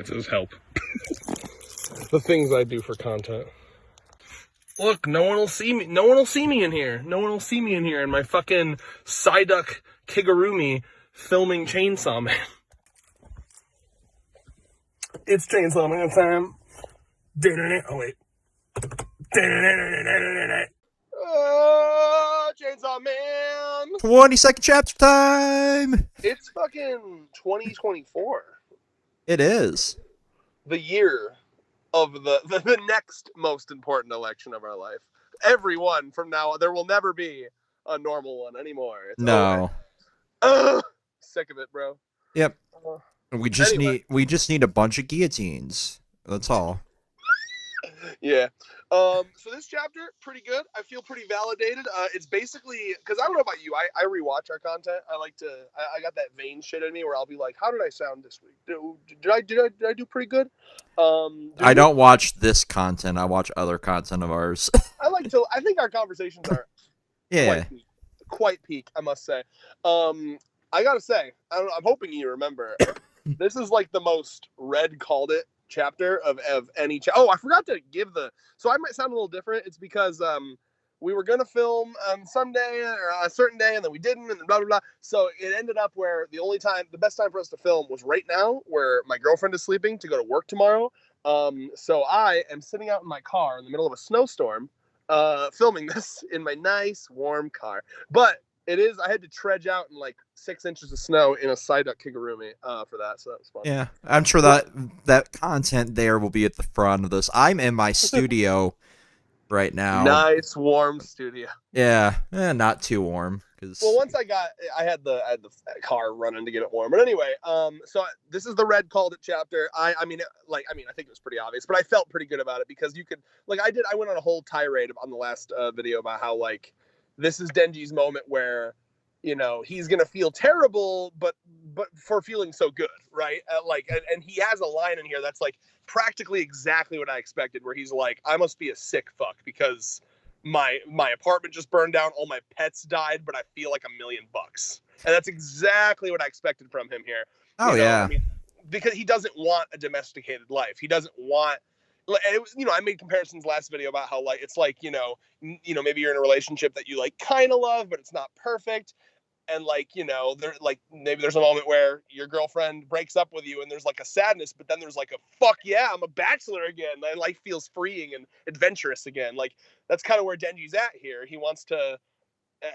It says help. The things I do for content. Look, no one will see me. No one will see me in here. No one will see me in here in my fucking Psyduck Kigurumi filming Chainsaw Man. It's Chainsaw Man time. Oh, wait. Chainsaw Man. 20-second chapter time. It's fucking 2024. It is. The year of the next most important election of our life. Everyone from now on, there will never be a normal one anymore. It's No. Sick of it, bro. Yep. We just need a bunch of guillotines. That's all. Yeah. So this chapter, pretty good. I feel pretty validated. It's basically, because I don't know about you, I rewatch our content. I like to, I got that vain shit in me where I'll be like, how did I sound this week? Did I do pretty good? I don't watch this content. I watch other content of ours. I think our conversations are quite peak, I must say. I gotta say, I'm hoping you remember, this is like the most Red called it chapter of any I forgot to give so I might sound a little different. It's because we were gonna film someday or a certain day and then we didn't and blah blah blah, so it ended up where the best time for us to film was right now, where my girlfriend is sleeping to go to work tomorrow. So I am sitting out in my car in the middle of a snowstorm filming this in my nice warm car, but I had to trudge out in like 6 inches of snow in a Psyduck Kigurumi for that, so that was fun. Yeah, I'm sure that content there will be at the front of this. I'm in my studio right now. Nice warm studio. Yeah, not too warm. Well, once I had the car running to get it warm. But anyway, so this is the Red called it chapter. I think it was pretty obvious, but I felt pretty good about it because you could, I went on a whole tirade on the last video about how this is Denji's moment where, he's gonna feel terrible, but for feeling so good, right? And he has a line in here that's like practically exactly what I expected, where he's like, I must be a sick fuck because my apartment just burned down, all my pets died, but I feel like $1 million. And that's exactly what I expected from him here. Yeah. Because he doesn't want a domesticated life. He doesn't want. And it was, I made comparisons last video about how it's like, maybe you're in a relationship that you kind of love, but it's not perfect. And maybe there's a moment where your girlfriend breaks up with you and there's a sadness, but then there's a fuck yeah, I'm a bachelor again. And life feels freeing and adventurous again. That's kind of where Denji's at here. He wants to,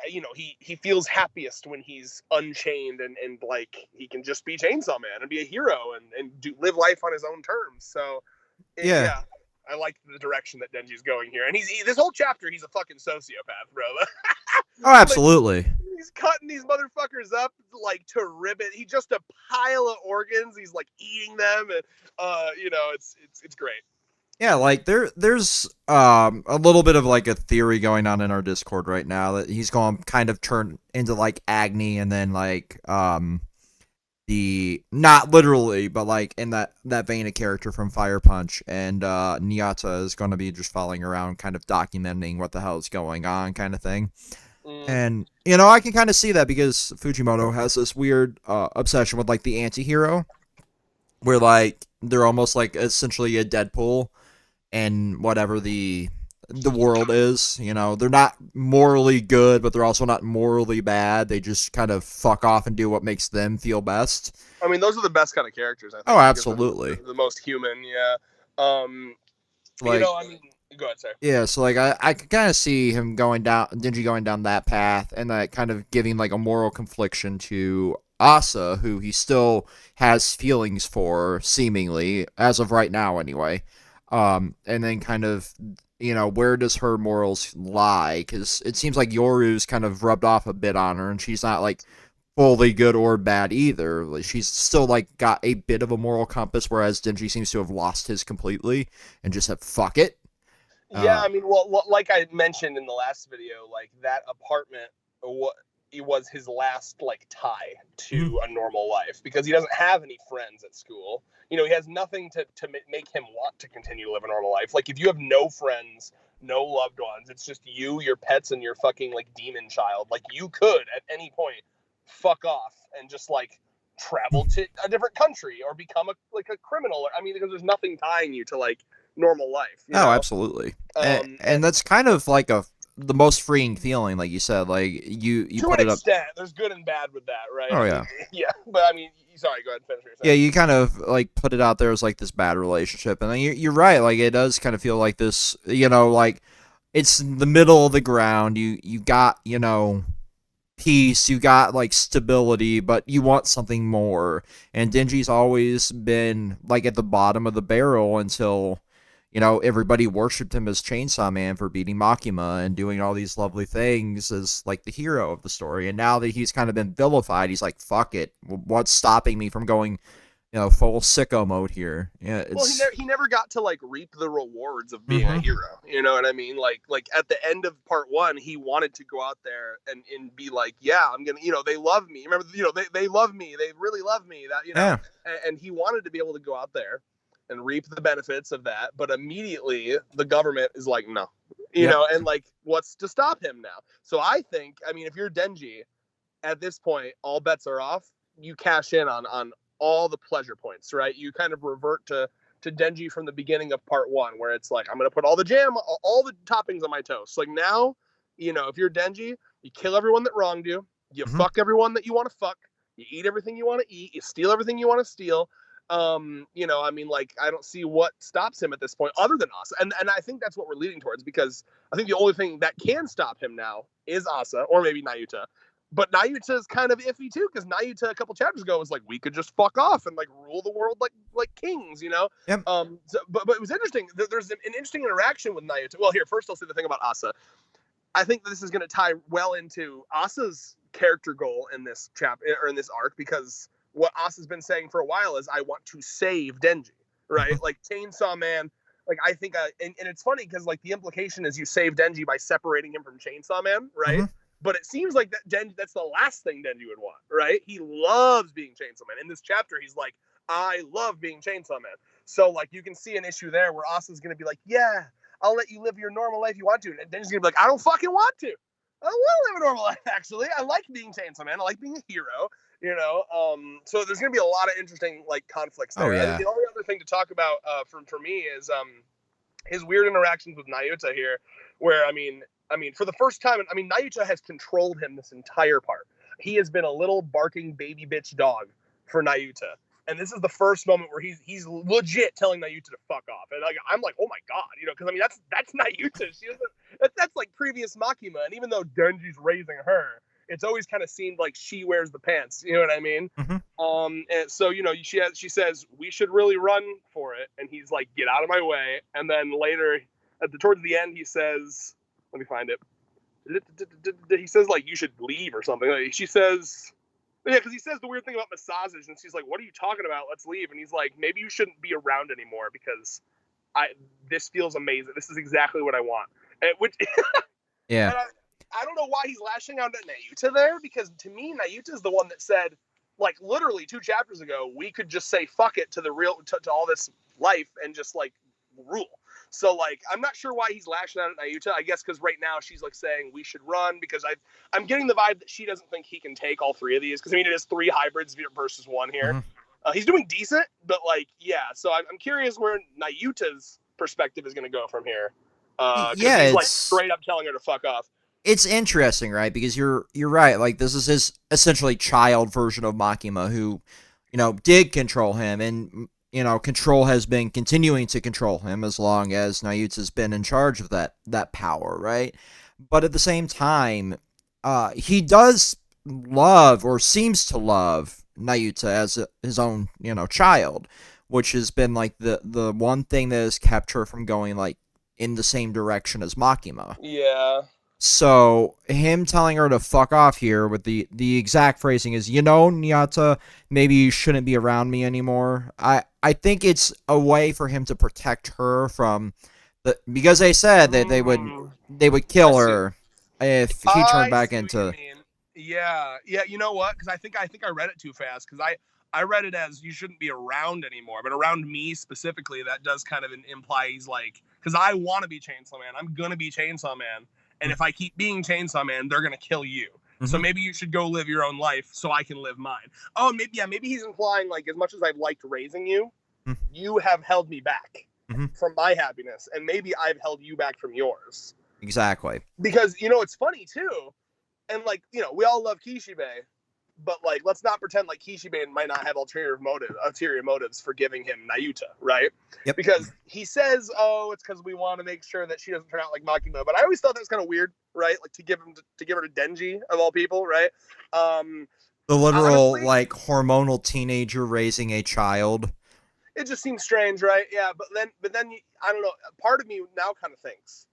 he feels happiest when he's unchained and he can just be Chainsaw Man and be a hero and live life on his own terms. So yeah, I like the direction that Denji's going here. And this whole chapter, he's a fucking sociopath, bro. Oh, absolutely. He's cutting these motherfuckers up to ribbon. He's just a pile of organs. He's eating them, and it's great. Yeah, there's a little bit of a theory going on in our Discord right now that he's going to kind of turn into Agni, and then the not literally, but in that vein of character from Fire Punch, and Nayuta is going to be just following around, kind of documenting what the hell is going on, kind of thing. And I can kind of see that because Fujimoto has this weird obsession with the anti-hero, where they're almost essentially a Deadpool and whatever the world is. They're not morally good, but they're also not morally bad. They just kind of fuck off and do what makes them feel best. I mean, those are the best kind of characters, I think. Oh, absolutely. The most human, yeah. Go ahead, sir. Yeah, so I could kind of see him Denji going down that path, and that kind of giving a moral confliction to Asa, who he still has feelings for, seemingly, as of right now anyway. And then kind of, where does her morals lie? Because it seems like Yoru's kind of rubbed off a bit on her, and she's not fully good or bad either. She's still got a bit of a moral compass, whereas Denji seems to have lost his completely and just said fuck it. Yeah, like I mentioned in the last video, that apartment it was his last tie to a normal life, because he doesn't have any friends at school. He has nothing to make him want to continue to live a normal life. If you have no friends, no loved ones, it's just you, your pets, and your fucking demon child. You could at any point fuck off and just travel to a different country or become a criminal. I mean, because there's nothing tying you to like normal life. You know? Absolutely. And that's kind of like the most freeing feeling, like you said. Like you to put an it up. extent, there's good and bad with that, right? Oh, I yeah. mean, yeah. But I mean, sorry, go ahead and finish what you're Yeah, saying. you kind of like put it out there as like this bad relationship, and then you're right. Like it does kind of feel like this, like it's the middle of the ground. You got peace, you got like stability, but you want something more. And Denji's always been like at the bottom of the barrel until everybody worshipped him as Chainsaw Man for beating Makima and doing all these lovely things as like the hero of the story. And now that he's kind of been vilified, he's like, fuck it. What's stopping me from going, full sicko mode here? Yeah, Well, he never got to like reap the rewards of being a hero. You know what I mean? Like at the end of part 1, he wanted to go out there and be like, yeah, I'm gonna, they love me. Remember, they love me. They really love me. That Yeah. and he wanted to be able to go out there and reap the benefits of that, but immediately the government is like, no, and like, what's to stop him now? So I think, I mean, if you're Denji, at this point, all bets are off. You cash in on all the pleasure points, right? You kind of revert to Denji from the beginning of part 1, where it's like, I'm gonna put all the jam, all the toppings on my toast. Like now, if you're Denji, you kill everyone that wronged you, you fuck everyone that you want to fuck, you eat everything you want to eat, you steal everything you want to steal. I mean, like, I don't see what stops him at this point other than Asa. And I think that's what we're leading towards, because I think the only thing that can stop him now is Asa, or maybe Nayuta. But Nayuta is kind of iffy too, because Nayuta a couple chapters ago was like, we could just fuck off and like rule the world like kings, Yep. But it was interesting. There's an interesting interaction with Nayuta. Well, here, first I'll say the thing about Asa. I think this is going to tie well into Asa's character goal in this chapter, or in this arc, because what Asa's been saying for a while is, I want to save Denji, right? Like Chainsaw Man. Like, I think, and it's funny because like the implication is you save Denji by separating him from Chainsaw Man, right? But it seems like that's the last thing Denji would want, right? He loves being Chainsaw Man. In this chapter, he's like, I love being Chainsaw Man. So like you can see an issue there where Asa's gonna be like, yeah, I'll let you live your normal life you want to, and Denji's gonna be like, I don't fucking want to. I don't want to live a normal life. Actually, I like being Chainsaw Man. I like being a hero. So there's gonna be a lot of interesting like conflicts there. Oh, yeah. And the only other thing to talk about for me is his weird interactions with Nayuta here, where I mean, for the first time, I mean, Nayuta has controlled him this entire part. He has been a little barking baby bitch dog for Nayuta, and this is the first moment where he's legit telling Nayuta to fuck off. And I'm like, oh my god, because I mean that's Nayuta. She doesn't. That's like previous Makima, and even though Denji's raising her, it's always kind of seemed like she wears the pants. You know what I mean? And so she says we should really run for it, and he's like, get out of my way. And then later, towards the end, he says, let me find it. He says like you should leave or something. Like, she says, yeah, because he says the weird thing about massages, and she's like, what are you talking about? Let's leave. And he's like, maybe you shouldn't be around anymore because this feels amazing. This is exactly what I want. And yeah. I don't know why he's lashing out at Nayuta there, because to me, Nayuta is the one that said, like, literally 2 chapters ago, we could just say fuck it to to all this life and just like rule. So like, I'm not sure why he's lashing out at Nayuta. I guess because right now she's like saying we should run, because I'm getting the vibe that she doesn't think he can take all 3 of these, because I mean it is 3 hybrids versus 1 here. He's doing decent, but like, yeah. So I'm curious where Nayuta's perspective is going to go from here. Yeah, he's like straight up telling her to fuck off. It's interesting, right? Because you're right. Like, this is his essentially child version of Makima, who, did control him, and control has been continuing to control him as long as Nayuta's been in charge of that power, right? But at the same time, he does love, or seems to love, Nayuta as his own, child, which has been like the one thing that has kept her from going like in the same direction as Makima. Yeah. So him telling her to fuck off here with the exact phrasing is, Nayuta, maybe you shouldn't be around me anymore. I think it's a way for him to protect her from because they said that they would kill her if he turned back into. Yeah. You know what? Because I think I read it too fast, because I read it as you shouldn't be around anymore, but around me specifically, that does kind of imply he's like, because I want to be Chainsaw Man. I'm gonna be Chainsaw Man. And if I keep being Chainsaw Man, they're going to kill you. So maybe you should go live your own life so I can live mine. Oh, maybe he's implying, like, as much as I've liked raising you, you have held me back from my happiness, and maybe I've held you back from yours. Exactly. Because, it's funny, too, and, like, we all love Kishibe, but, like, let's not pretend like Kishibe might not have ulterior motives for giving him Nayuta, right? Yep. Because he says, oh, it's because we want to make sure that she doesn't turn out like Makima. But I always thought that was kind of weird, right? Like, to give her to Denji, of all people, right? The literal, honestly, like, hormonal teenager raising a child. It just seems strange, right? Yeah, but then I don't know. Part of me now kind of thinks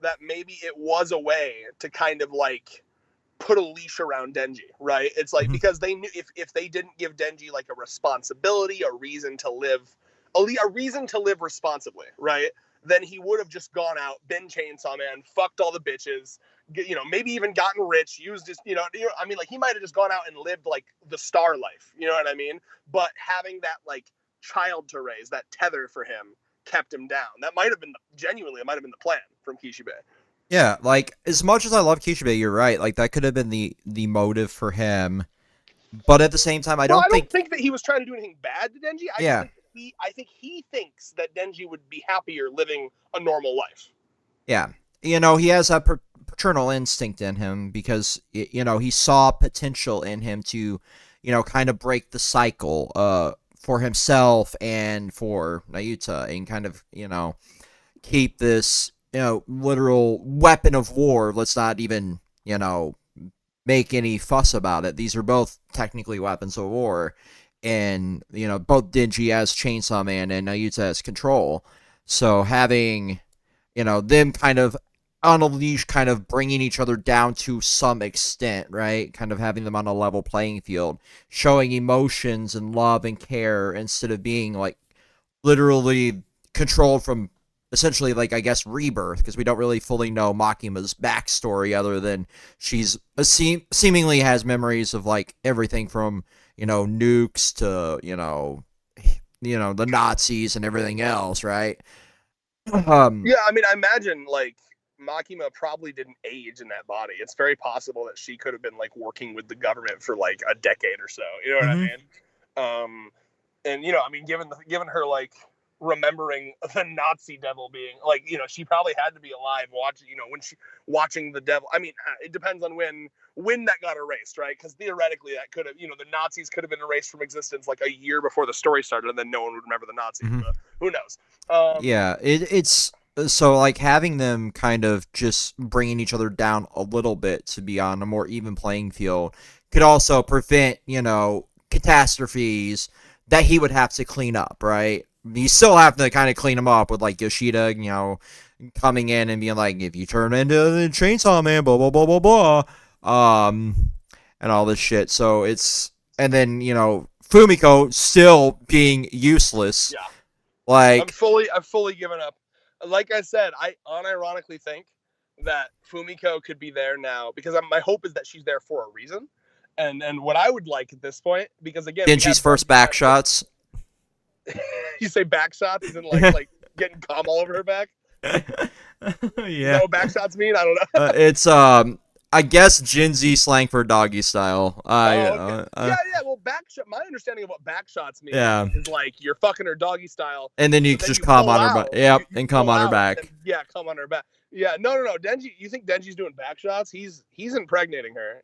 that maybe it was a way to kind of, like, put a leash around Denji, right? It's like, because they knew if they didn't give Denji, like, a responsibility, a reason to live responsibly, right? Then he would have just gone out, been Chainsaw Man, fucked all the bitches, maybe even gotten rich, used his, I mean, like, he might have just gone out and lived, like, the star life, you know what I mean? But having that, like, child to raise, that tether for him, kept him down. That might have been the plan from Kishibe. Yeah, like, as much as I love Kishibe, you're right. Like, that could have been the motive for him. But at the same time, I don't think that he was trying to do anything bad to Denji. I think he thinks that Denji would be happier living a normal life. Yeah. He has a paternal instinct in him because, he saw potential in him to, kind of break the cycle for himself and for Nayuta and kind of, keep this, literal weapon of war. Let's not even, make any fuss about it. These are both technically weapons of war. And, both Denji as Chainsaw Man and Nayuta as Control. So having, them kind of on a leash, kind of bringing each other down to some extent, right? Kind of having them on a level playing field. Showing emotions and love and care instead of being, like, literally controlled from essentially, like, I guess, rebirth, because we don't really fully know Makima's backstory other than she's seemingly has memories of, like, everything from, nukes to, the Nazis and everything else, right? Yeah, I mean, I imagine, like, Makima probably didn't age in that body. It's very possible that she could have been, like, working with the government for, like, a decade or so. You know what I mean? And, I mean, given her, like, remembering the Nazi devil being, like, she probably had to be alive watching, watching the devil. I mean, it depends on when that got erased, right? Because theoretically that could have, the Nazis could have been erased from existence like a year before the story started, and then no one would remember the Nazis. But who knows? Yeah, it's so, like, having them kind of just bringing each other down a little bit to be on a more even playing field could also prevent, catastrophes that he would have to clean up, right? You still have to kind of clean them up with, like, Yoshida, coming in and being like, if you turn into the Chainsaw Man, blah, blah, blah, blah, blah, and all this shit. So it's, and then, Fumiko still being useless. Yeah. Like, I've fully given up. Like I said, I unironically think that Fumiko could be there now because my hope is that she's there for a reason. And what I would like at this point, because again, Denji's first back shots. You say back shots, as in like getting cum all over her back? Yeah. You know what back shots mean? I don't know. It's I guess Gen Z slang for doggy style. Okay. Yeah. Well, my understanding of what back shots mean is like you're fucking her doggy style, and then you just come on her back. Yep, and come on her back. Come on her back. Yeah, no. Denji, you think Denji's doing back shots? He's impregnating her.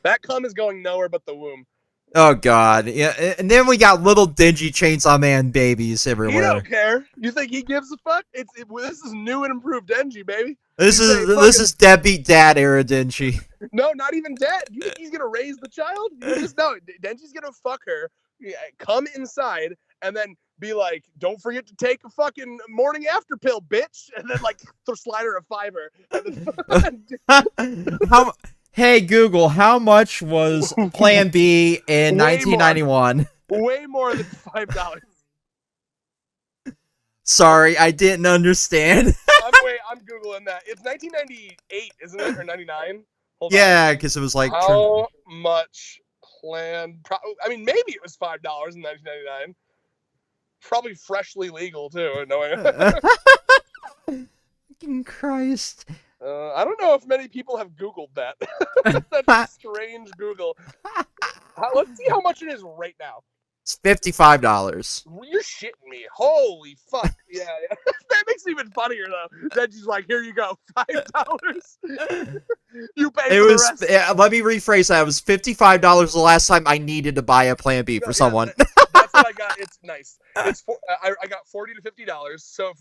That cum is going nowhere but the womb. Oh God, yeah, and then we got little Denji Chainsaw Man babies everywhere. He don't care. You think he gives a fuck? This is new and improved Denji, baby. This is deadbeat dad era Denji. No, not even dad. You think he's gonna raise the child? No. Denji's gonna fuck her, come inside, and then be like, "Don't forget to take a fucking morning after pill, bitch," and then like slide her a $5. How? Hey Google, how much was Plan B in 1991? Way more than $5. Sorry, I didn't understand. I'm Googling that. It's 1998, isn't it? Or 99? Yeah, because it was like... How much Plan... I mean, maybe it was $5 in 1999. Probably freshly legal, too. Fucking Christ. I don't know if many people have Googled that. That's a strange Google. Let's see how much it is right now. It's $55. You're shitting me. Holy fuck. Yeah. That makes it even funnier, though. Denji's like, here you go, $5. You pay for the rest. Let me rephrase that. It was $55 the last time I needed to buy a Plan B for someone. That's what I got. It's nice. I got $40 to $50. So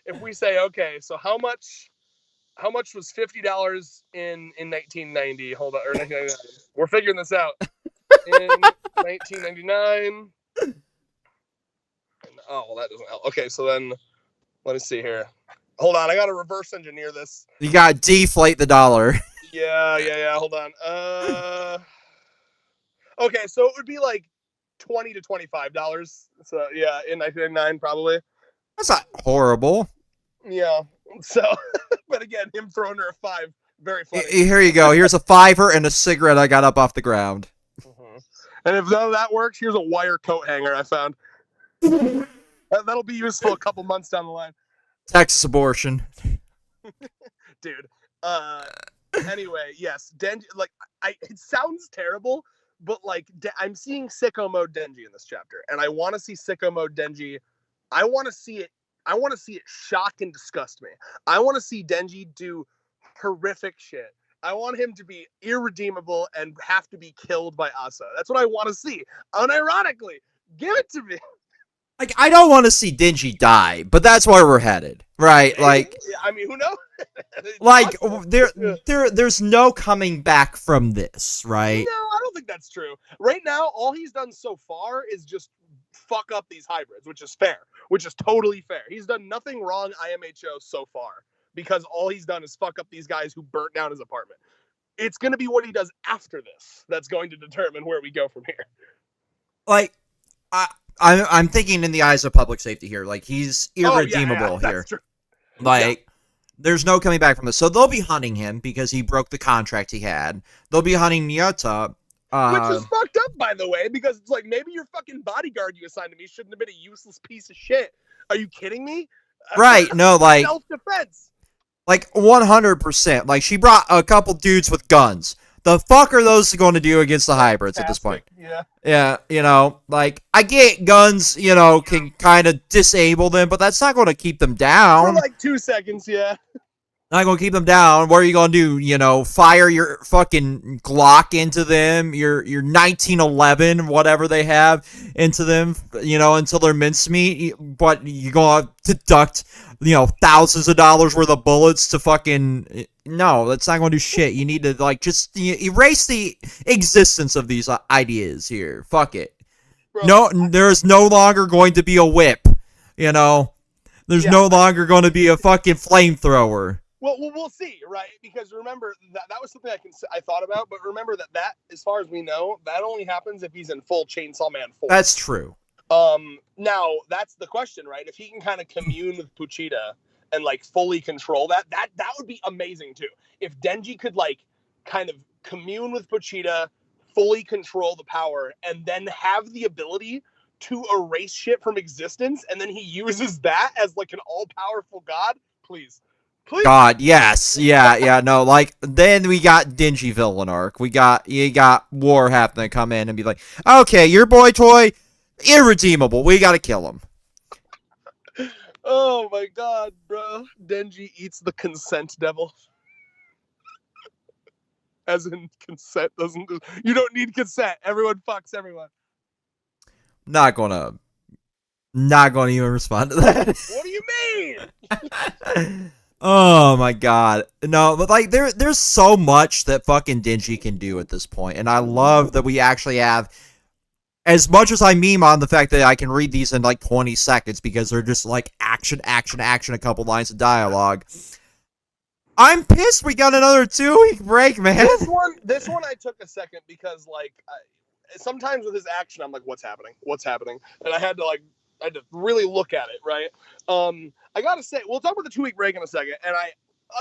if we say, okay, so how much was $50 in 1990? Hold on, or 1999. We're figuring this out. In 1999. Oh, well, that doesn't help. Okay, so then let me see here. Hold on, I gotta reverse engineer this. You gotta deflate the dollar. Yeah. Hold on. Okay, so it would be like $20 to $25. So yeah, in 1999 probably. That's not horrible. Yeah. So, but again, him throwing her a $5, very funny. Here you go. Here's a $5 and a cigarette I got up off the ground. Mm-hmm. And if none of that works, here's a wire coat hanger I found. That'll be useful a couple months down the line. Texas abortion. Dude. Anyway, yes. Denji, like, it sounds terrible, but like, I'm seeing sicko mode Denji in this chapter, and I want to see sicko mode Denji. I want to see it shock and disgust me. I want to see Denji do horrific shit. I want him to be irredeemable and have to be killed by Asa. That's what I want to see. Unironically, give it to me. Like, I don't want to see Denji die, but that's where we're headed, right? Like, I mean, who knows? Like, there's no coming back from this, right? No, I don't think that's true. Right now, all he's done so far is just fuck up these hybrids, which is fair, which is totally fair. He's done nothing wrong IMHO so far, because all he's done is fuck up these guys who burnt down his apartment. It's going to be what he does after this that's going to determine where we go from here. Like, I'm thinking in the eyes of public safety here. Like, he's irredeemable here. True. Like, there's no coming back from this. So they'll be hunting him because he broke the contract he had. They'll be hunting Nayuta. Which is fucked up, by the way, because it's like, maybe your fucking bodyguard you assigned to me shouldn't have been a useless piece of shit. Are you kidding me? Right, no, like... Self-defense. Like, 100%. Like, she brought a couple dudes with guns. The fuck are those going to do against the hybrids at this point? Yeah. Yeah, you know, like, I get guns, you know, can kind of disable them, but that's not going to keep them down. For like 2 seconds, yeah. Not going to keep them down. What are you going to do? You know, fire your fucking Glock into them, your 1911, whatever they have, into them, you know, until they're mincemeat. But you're going to deduct, you know, thousands of dollars worth of bullets to fucking... No, that's not going to do shit. You need to, like, just erase the existence of these ideas here. Fuck it. Bro, no, there's no longer going to be a whip, you know? There's no longer going to be a fucking flamethrower. Well, we'll see, right? Because remember, that was something I thought about, but remember that, as far as we know, that only happens if he's in full Chainsaw Man 4. That's true. Now, that's the question, right? If he can kind of commune with Pochita and, like, fully control that would be amazing, too. If Denji could, like, kind of commune with Pochita, fully control the power, and then have the ability to erase shit from existence, and then he uses that as, like, an all-powerful god, please. God, yes, yeah, no, like, then we got Denji villain arc. You got War happening to come in and be like, okay, your boy toy, irredeemable, we gotta kill him. Oh my god, bro. Denji eats the consent devil. As in, consent doesn't... You don't need consent. Everyone fucks everyone. Not gonna even respond to that. What do you mean? Oh my god. No, but like there's so much that fucking Denji can do at this point. And I love that we actually have, as much as I meme on the fact that I can read these in like 20 seconds because they're just like action, a couple lines of dialogue. I'm pissed we got another 2-week break, man. This one I took a second because like sometimes with his action I'm like, what's happening? And I had to really look at it, right? I gotta say, we'll talk about the 2-week break in a second, and I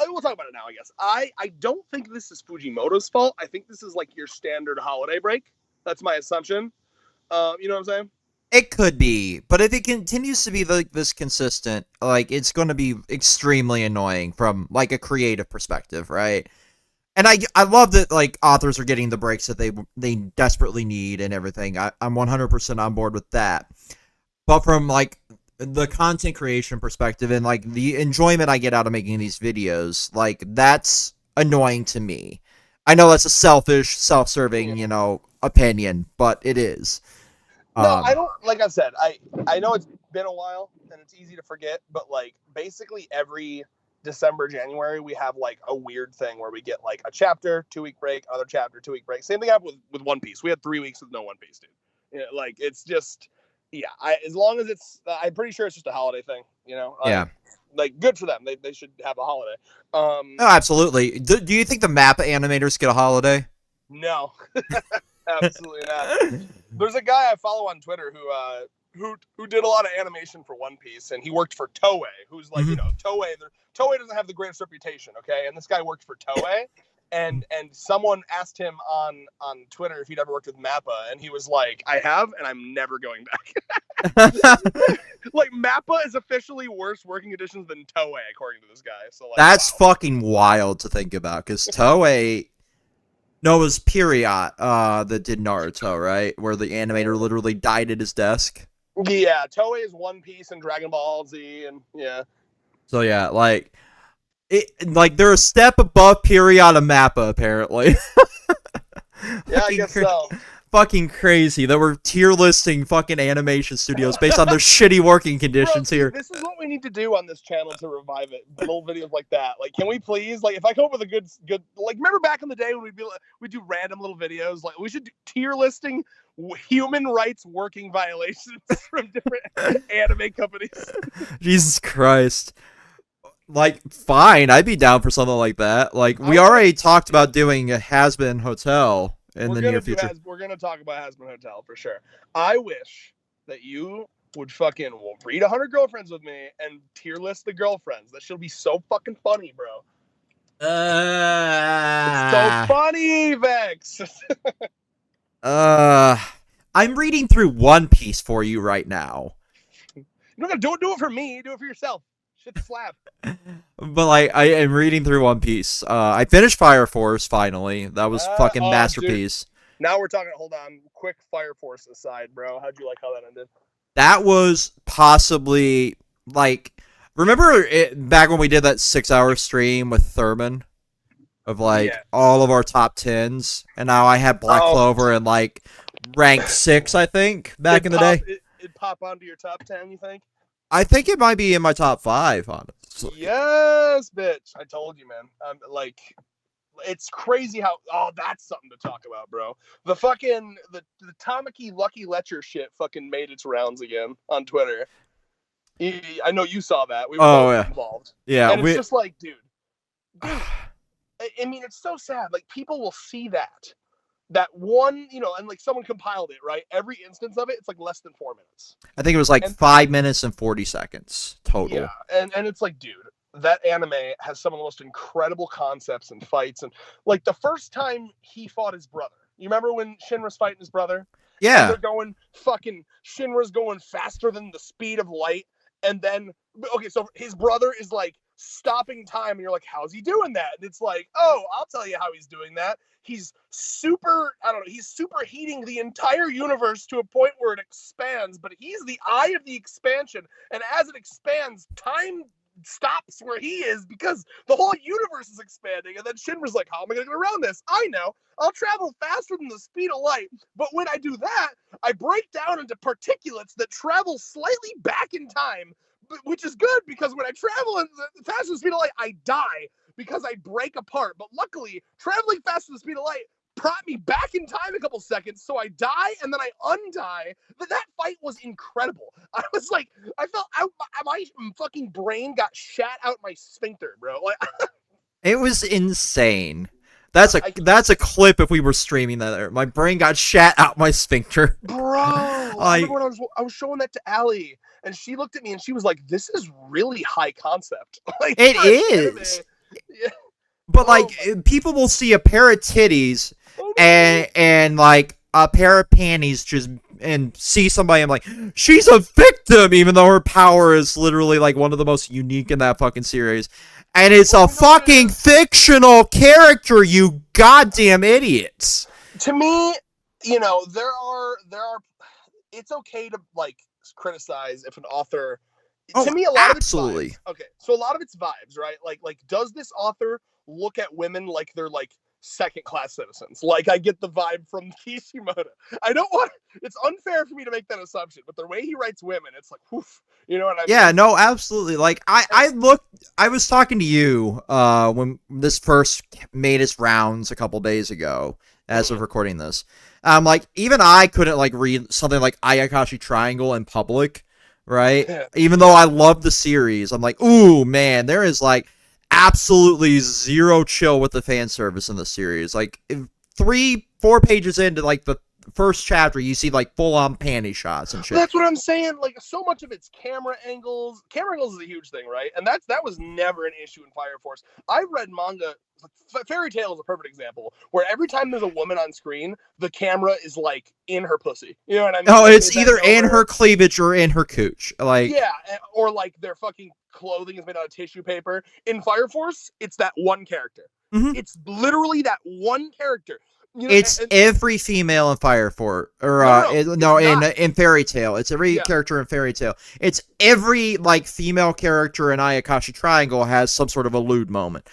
will talk about it now, I guess. I don't think this is Fujimoto's fault. I think this is like your standard holiday break. That's my assumption. You know what I'm saying? It could be, but if it continues to be like this consistent, like it's going to be extremely annoying from like a creative perspective, right? And I love that like authors are getting the breaks that they desperately need and everything. I'm 100% on board with that. But from like the content creation perspective and like the enjoyment I get out of making these videos, like that's annoying to me. I know that's a selfish, self-serving, opinion, but it is. No, I don't. Like I said, I know it's been a while and it's easy to forget, but like basically every December, January, we have like a weird thing where we get like a chapter, 2-week break, another chapter, 2-week break. Same thing happened with One Piece. We had 3 weeks with no One Piece, dude. Like it's just, yeah. As long as it's, I'm pretty sure it's just a holiday thing. Yeah. Like good for them. They should have a holiday. Oh, absolutely. Do you think the map animators get a holiday? No. Absolutely not. There's a guy I follow on Twitter who did a lot of animation for One Piece, and he worked for Toei, who's like, Toei doesn't have the greatest reputation, okay? And this guy worked for Toei, and someone asked him on Twitter if he'd ever worked with Mappa, and he was like, I have, and I'm never going back. Like, Mappa is officially worse working conditions than Toei, according to this guy. So like, that's fucking wild to think about, because Toei... No, it was Period that did Naruto, right? Where the animator literally died at his desk. Yeah, Toei is One Piece and Dragon Ball Z, and yeah. So yeah, like they're a step above Period and Mappa, apparently. Yeah, I guess so. Fucking crazy that we're tier listing fucking animation studios based on their shitty working conditions. Bro, here. This is what we need to do on this channel to revive it. Little videos like that. Like, can we please, like, if I come up with a good, like, remember back in the day when we'd do random little videos? Like, we should do tier listing human rights working violations from different anime companies. Jesus Christ. Like, fine, I'd be down for something like that. Like, we already talked about doing a Has-Been Hotel in the near future. We're going to talk about Has-Been Hotel for sure. I wish that you would fucking read 100 Girlfriends with me and tier list the girlfriends. That should be so fucking funny, bro. It's so funny, Vex. I'm reading through One Piece for you right now. You're not gonna do it for me. Do it for yourself. Shit slap. But like, I am reading through One Piece. I finished Fire Force finally. That was fucking masterpiece. Dude. Now we're talking. Hold on, quick Fire Force aside, bro. How'd you like how that ended? That was possibly like, remember back when we did that 6-hour stream with Thurman of like all of our top 10s, and now I had Black Clover and like rank 6, I think, back in the day. It'd pop onto your top 10, you think? I think it might be in my top 5, honestly. Yes, bitch. I told you, man. Like, it's crazy how, that's something to talk about, bro. The fucking, the Tamaki Lucky Letcher shit fucking made its rounds again on Twitter. I know you saw that. We were both involved. Yeah. And it's just like, dude, I mean, it's so sad. Like, people will see that one, and like someone compiled it, right? Every instance of it, it's like less than 4 minutes. I think it was like 5 minutes and 40 seconds total. Yeah, and it's like, dude, that anime has some of the most incredible concepts and fights. And like the first time he fought his brother, you remember when Shinra's fighting his brother? Yeah. And they're going Shinra's going faster than the speed of light. And then, okay, so his brother is like stopping time, and you're like, how's he doing that? And it's like, I'll tell you how he's doing that. He's he's superheating the entire universe to a point where it expands, but he's the eye of the expansion. And as it expands, time stops where he is because the whole universe is expanding. And then Shinra's like, how am I going to get around this? I know. I'll travel faster than the speed of light. But when I do that, I break down into particulates that travel slightly back in time, which is good because when I travel faster than the speed of light, I die because I break apart. But luckily, traveling faster than the speed of light brought me back in time a couple seconds, so I die and then I undie. That fight was incredible. I was like, I felt my fucking brain got shat out my sphincter, bro. Like, it was insane. That's a clip if we were streaming that. My brain got shat out my sphincter. Bro, I remember when I was showing that to Allie, and she looked at me and she was like, "This is really high concept." Like, it is. Yeah. But like, people will see a pair of titties and like a pair of panties just and see somebody, I'm like, she's a victim, even though her power is literally like one of the most unique in that fucking series. And it's a fucking fictional character, you goddamn idiots. To me, you know, there are it's okay to like criticize if an author to me a lot absolutely. of it's vibes. Okay, so a lot of it's vibes, right? Like does this author look at women like they're like second class citizens? Like I get the vibe from Kishimoto. I don't want it's unfair for me to make that assumption, but the way he writes women, it's like woof, you know what I mean? Yeah, no, absolutely. Like I was talking to you when this first made its rounds a couple days ago as of recording this. Like even I couldn't like read something like Ayakashi Triangle in public, right? Even though I love the series, I'm like, ooh man, there is like absolutely zero chill with the fan service in the series. Like 3-4 pages into like the first chapter, you see like full on panty shots and shit. That's what I'm saying. Like so much of it's camera angles. Camera angles is a huge thing, right? And that was never an issue in Fire Force. I've read manga. Fairy Tail is a perfect example where every time there's a woman on screen, the camera is like in her pussy. You know what I mean? Oh, it's either in her cleavage or in her cooch. Like yeah, or like their fucking clothing is made out of tissue paper. In Fire Force, it's that one character. Mm-hmm. It's literally that one character. You know, it's every female in Fire Force, or in Fairy Tail. It's every character in Fairy Tail. It's every like female character in Ayakashi Triangle has some sort of a lewd moment.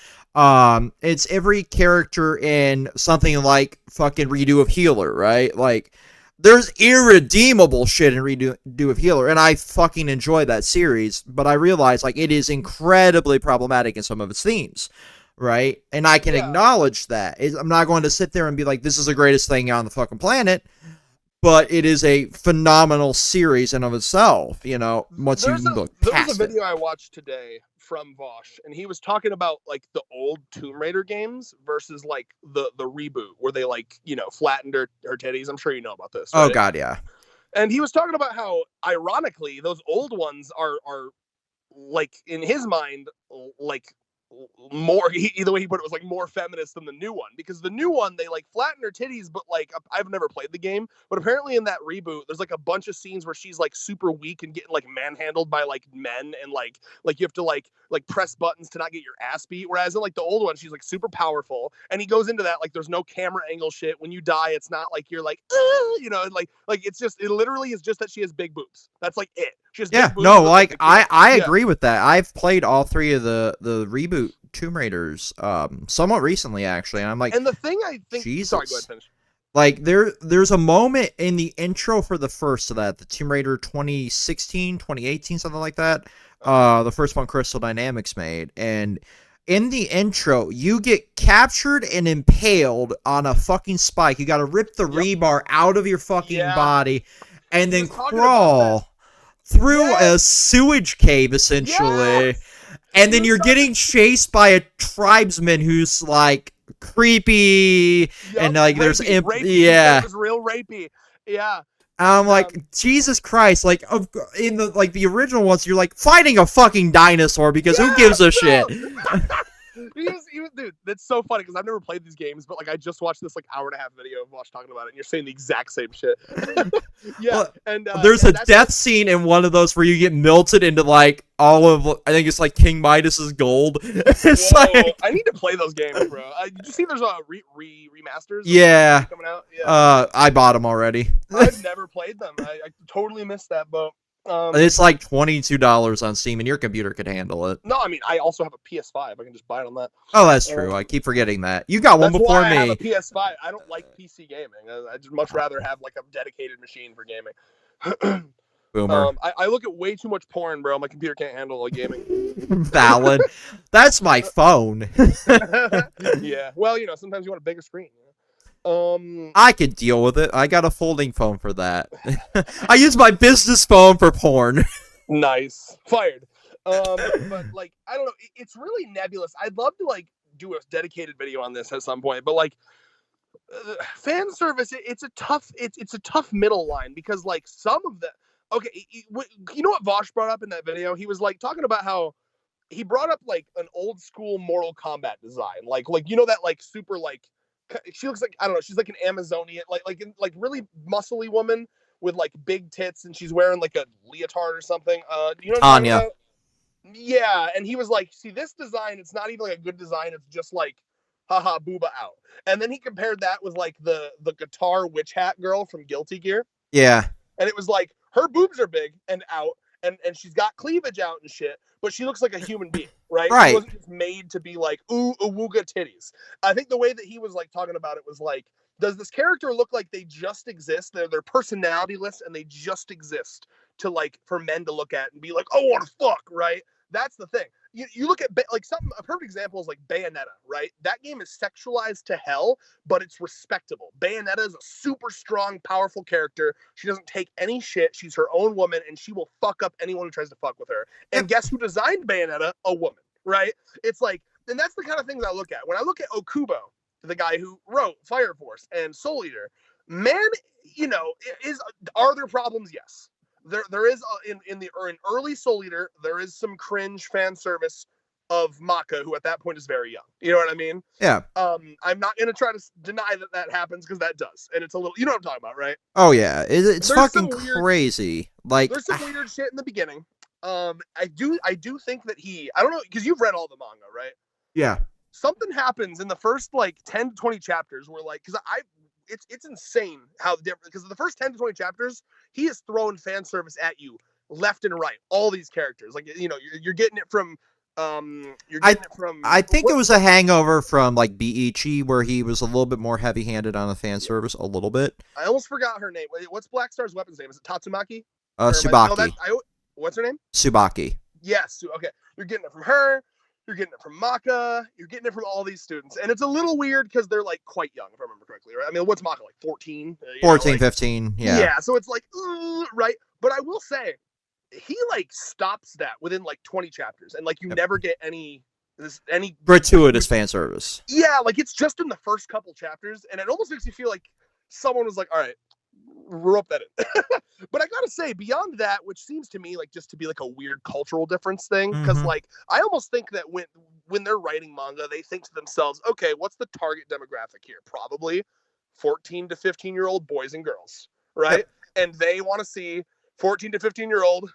It's every character in something like fucking Redo of Healer, right? Like, there's irredeemable shit in Redo of Healer, and I fucking enjoy that series, but I realize, like, it is incredibly problematic in some of its themes, right? And I can acknowledge that. I'm not going to sit there and be like, this is the greatest thing on the fucking planet, but it is a phenomenal series in of itself, you know, once you look past it. There was a video I watched today from Vosh, and he was talking about like the old Tomb Raider games versus like the reboot where they like, you know, flattened her titties. I'm sure you know about this, right? Oh god, yeah. And he was talking about how ironically those old ones are like in his mind like more the way he put it was like more feminist than the new one, because the new one they like flatten her titties, but like I've never played the game, but apparently in that reboot there's like a bunch of scenes where she's like super weak and getting like manhandled by like men, and like you have to like press buttons to not get your ass beat, whereas in like the old one she's like super powerful. And he goes into that like there's no camera angle shit. When you die it's not like you're like you know, like it's just, it literally is just that she has big boobs. That's like it. Yeah, no, like I agree with that. I've played all three of the reboot Tomb Raiders somewhat recently, actually, and I'm like, and the thing I think, Jesus. Sorry, go ahead, finish. Like there's a moment in the intro for the first of that, the Tomb Raider 2016, 2018, something like that. The first one Crystal Dynamics made, and in the intro, you get captured and impaled on a fucking spike. You got to rip the rebar out of your fucking body, and then crawl through a sewage cave, essentially. And then you're getting chased by a tribesman who's like creepy, and like there's rapey. It was real rapey. Yeah. I'm like, Jesus Christ! Like in the original ones, you're like fighting a fucking dinosaur because who gives a shit? He was, dude, that's so funny because I've never played these games, but like I just watched this like hour-and-a-half video of Watch talking about it, and you're saying the exact same shit. Well, and there's a death scene in one of those where you get melted into like all of, I think it's like King Midas's gold. It's like, I need to play those games, bro. Did you see there's a remasters? Yeah. Coming out? Yeah. I bought them already. I've never played them. I totally missed that boat. It's like $22 on Steam, and your computer could handle it. No, I mean, I also have a PS5. I can just buy it on that. Oh, that's true. I keep forgetting that. You got one before me. I have a PS5. I don't like PC gaming. I'd just much rather have like a dedicated machine for gaming. Boomer. I look at way too much porn, bro. My computer can't handle like gaming. Valid. That's my phone. Yeah. Well, you know, sometimes you want a bigger screen. I can deal with it. I got a folding phone for that. I use my business phone for porn. Nice. Fired. But like, I don't know. It's really nebulous. I'd love to like do a dedicated video on this at some point, but like fan service, it's a tough middle line, because like some of the, okay, you know what Vosh brought up in that video? He was like talking about how he brought up like an old school Mortal Kombat design, like you know that like super like, she looks like, I don't know, she's like an Amazonian, like really muscly woman with like big tits, and she's wearing like a leotard or something. You know what I'm talking Tanya. about? Yeah, and he was like, see, this design, it's not even like a good design. It's just like, haha, booba out. And then he compared that with like the guitar witch hat girl from Guilty Gear. Yeah. And it was like, her boobs are big and out, and she's got cleavage out and shit, but she looks like a human being, right? Right. She wasn't just made to be like, ooh, awooga titties. I think the way that he was like talking about it was like, does this character look like they just exist? They're personality-less and they just exist to like for men to look at and be like, oh, I want to fuck, right? That's the thing. You look at like something. A perfect example is like Bayonetta, right? That game is sexualized to hell, but it's respectable. Bayonetta is a super strong, powerful character. She doesn't take any shit. She's her own woman, and she will fuck up anyone who tries to fuck with her. And guess who designed Bayonetta? A woman, right? It's like, and that's the kind of things I look at when I look at Okubo, the guy who wrote Fire Force and Soul Eater. Man, are there problems? Yes. There is in early Soul Eater, there is some cringe fan service of Maka, who at that point is very young. You know what I mean? Yeah. I'm not gonna try to deny that happens, because that does, and it's a little. You know what I'm talking about, right? Oh yeah, it's fucking crazy. Like, there's some weird shit in the beginning. I do think that I don't know, because you've read all the manga, right? Yeah. Something happens in the first like 10 to 20 chapters where like, because it's insane how different, because the first 10 to 20 chapters, he is throwing fan service at you left and right. All these characters, like, you're getting it from I think it was a hangover from like Biichi, where he was a little bit more heavy-handed on the fan service, a little bit. I almost forgot her name. What's Black Star's weapon's name? Is it Tatsumaki? Tsubaki. What's her name? Tsubaki. Yes. Okay. You're getting it from her. You're getting it from Maka. You're getting it from all these students. And it's a little weird because they're like quite young, if I remember correctly, right? I mean, what's Maka, like 14? 14, 15, yeah. Yeah, so it's like, right? But I will say, he like stops that within like 20 chapters. And like you never get any gratuitous fan service. Yeah, like it's just in the first couple chapters. And it almost makes you feel like someone was like, all right, rope that in. But I gotta say, beyond that, which seems to me like just to be like a weird cultural difference thing, because like I almost think that when they're writing manga, they think to themselves, okay, what's the target demographic here? Probably 14 to 15-year-old boys and girls, right? Yep. And they want to see 14 to 15-year-old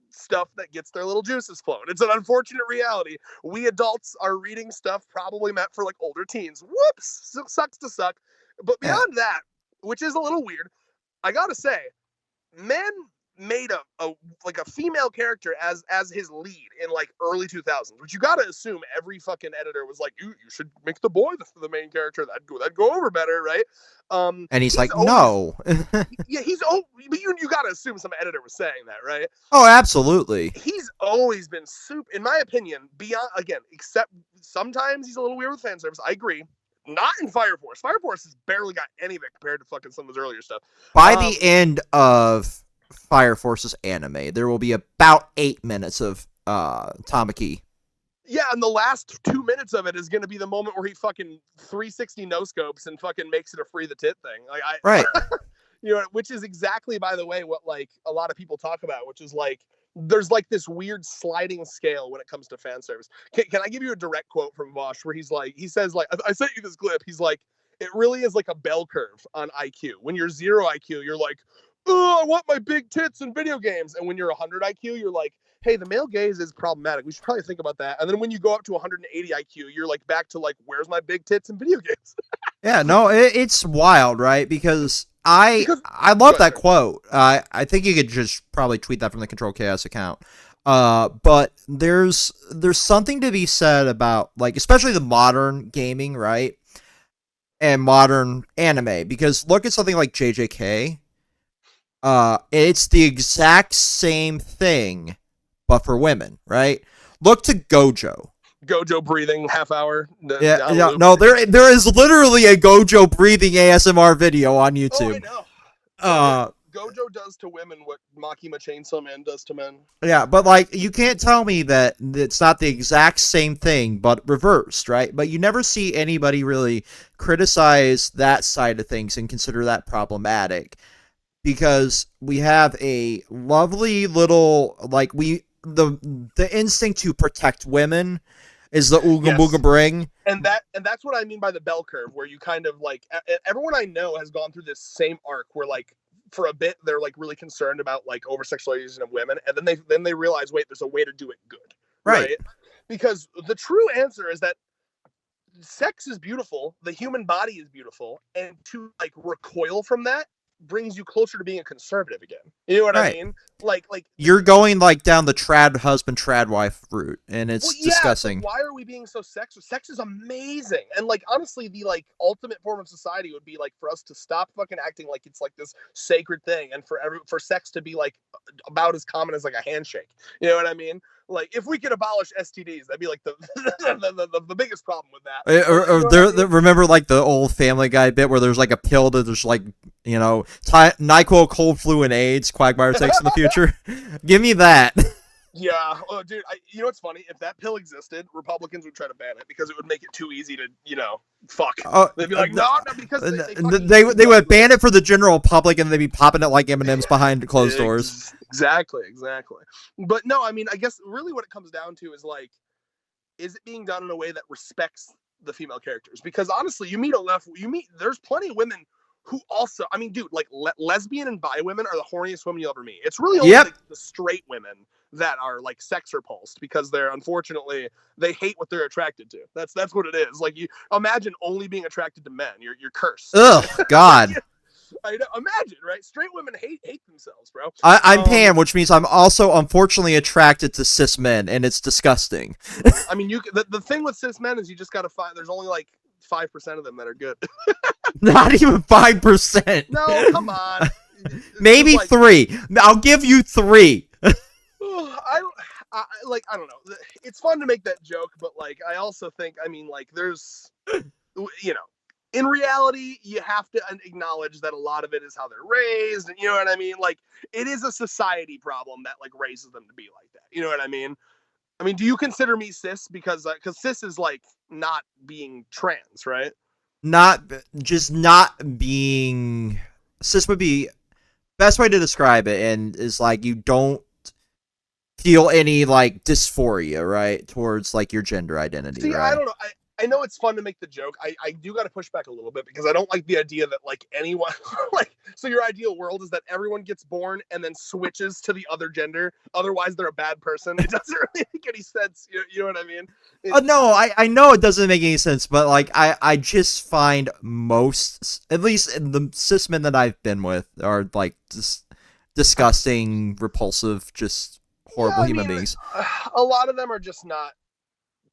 stuff that gets their little juices flowing. It's an unfortunate reality. We adults are reading stuff probably meant for like older teens. Whoops, sucks to suck. But beyond that, which is a little weird, I gotta say, man made a female character as his lead in like early 2000s, which you gotta assume every fucking editor was like, you should make the boy the main character. That'd go over better, right? And he's like, no. Yeah, but you gotta assume some editor was saying that, right? Oh, absolutely. He's always been super, in my opinion, beyond, again, except sometimes he's a little weird with fan service. I agree. Not in Fire Force. Fire Force has barely got any of it compared to fucking some of his earlier stuff. By the end of Fire Force's anime, there will be about 8 minutes of Tamaki. Yeah, and the last 2 minutes of it is going to be the moment where he fucking 360 no scopes and fucking makes it a free the tit thing. Like right. Which is exactly, by the way, what like a lot of people talk about, which is like there's like this weird sliding scale when it comes to fan service. Can I give you a direct quote from Vosh where he says like, I sent you this clip. He's like, it really is like a bell curve on IQ. When you're 0 IQ, you're like, oh, I want my big tits in video games. And when you're 100 IQ, you're like, hey, the male gaze is problematic. We should probably think about that. And then when you go up to 180 IQ, you're like back to like, where's my big tits in video games? Yeah, no, it's wild, right? Because I love that quote. I think you could just probably tweet that from the Control Chaos account. But there's something to be said about like, especially the modern gaming, right? And modern anime, because look at something like JJK. It's the exact same thing, but for women, right? Look to Gojo. Gojo breathing half hour. No, there is literally a Gojo breathing ASMR video on YouTube. Oh, I know. Gojo does to women what Makima Chainsaw Man does to men. Yeah, but like you can't tell me that it's not the exact same thing, but reversed, right? But you never see anybody really criticize that side of things and consider that problematic, because we have a lovely little like the instinct to protect women is the Ooga Booga Bring. And that's what I mean by the bell curve, where you kind of like, everyone I know has gone through this same arc where like for a bit they're like really concerned about like over sexualization of women, and then they realize, wait, there's a way to do it good, right? Because the true answer is that sex is beautiful, the human body is beautiful, and to like recoil from that brings you closer to being a conservative again. You know what I mean? Like you're going like down the trad husband, trad wife route, and it's disgusting. It's like, why are we being so sexist? Sex is amazing, and like honestly, the like ultimate form of society would be like for us to stop fucking acting like it's like this sacred thing, and for sex to be like about as common as like a handshake. You know what I mean? Like if we could abolish STDs, that'd be like the biggest problem with that. Remember like the old Family Guy bit where there's like a pill that there's like, you know, NyQuil, cold flu, and AIDS Quagmire takes in the future. Give me that. Yeah, oh, dude. You know what's funny? If that pill existed, Republicans would try to ban it because it would make it too easy to, you know, fuck. They'd be like, no, because they would ban it for the general public, and they'd be popping it like M&Ms behind closed doors. Exactly. But no, I mean, I guess really what it comes down to is like, is it being done in a way that respects the female characters? Because honestly, there's plenty of women who also, I mean, dude, like lesbian and bi women are the horniest women you'll ever meet. It's really only like, the straight women that are like sex repulsed because unfortunately they hate what they're attracted to. That's what it is. Like, you imagine only being attracted to men. You're cursed. Ugh, God. I know, imagine, right? Straight women hate themselves, bro. I'm pan, which means I'm also unfortunately attracted to cis men, and it's disgusting. I mean, the thing with cis men is you just gotta find. There's only like 5% of them that are good. Not even 5%. No, come on. Maybe like, 3. I'll give you 3. I don't know. It's fun to make that joke, but like I also think, I mean, like there's, you know, in reality, you have to acknowledge that a lot of it is how they're raised, and you know what I mean? Like, it is a society problem that like raises them to be like that. You know what I mean? I mean, do you consider me cis? Because cis is like not being trans, right? Not being cis would be best way to describe it, and is like you don't feel any like dysphoria, right, towards like your gender identity. See, right? I don't know. I know it's fun to make the joke. I do got to push back a little bit because I don't like the idea that like anyone like, so your ideal world is that everyone gets born and then switches to the other gender. Otherwise, they're a bad person. It doesn't really make any sense. You know what I mean? No, I know it doesn't make any sense, but like I just find most, at least the cis men that I've been with, are like just disgusting, repulsive, just horrible human beings. A lot of them are just not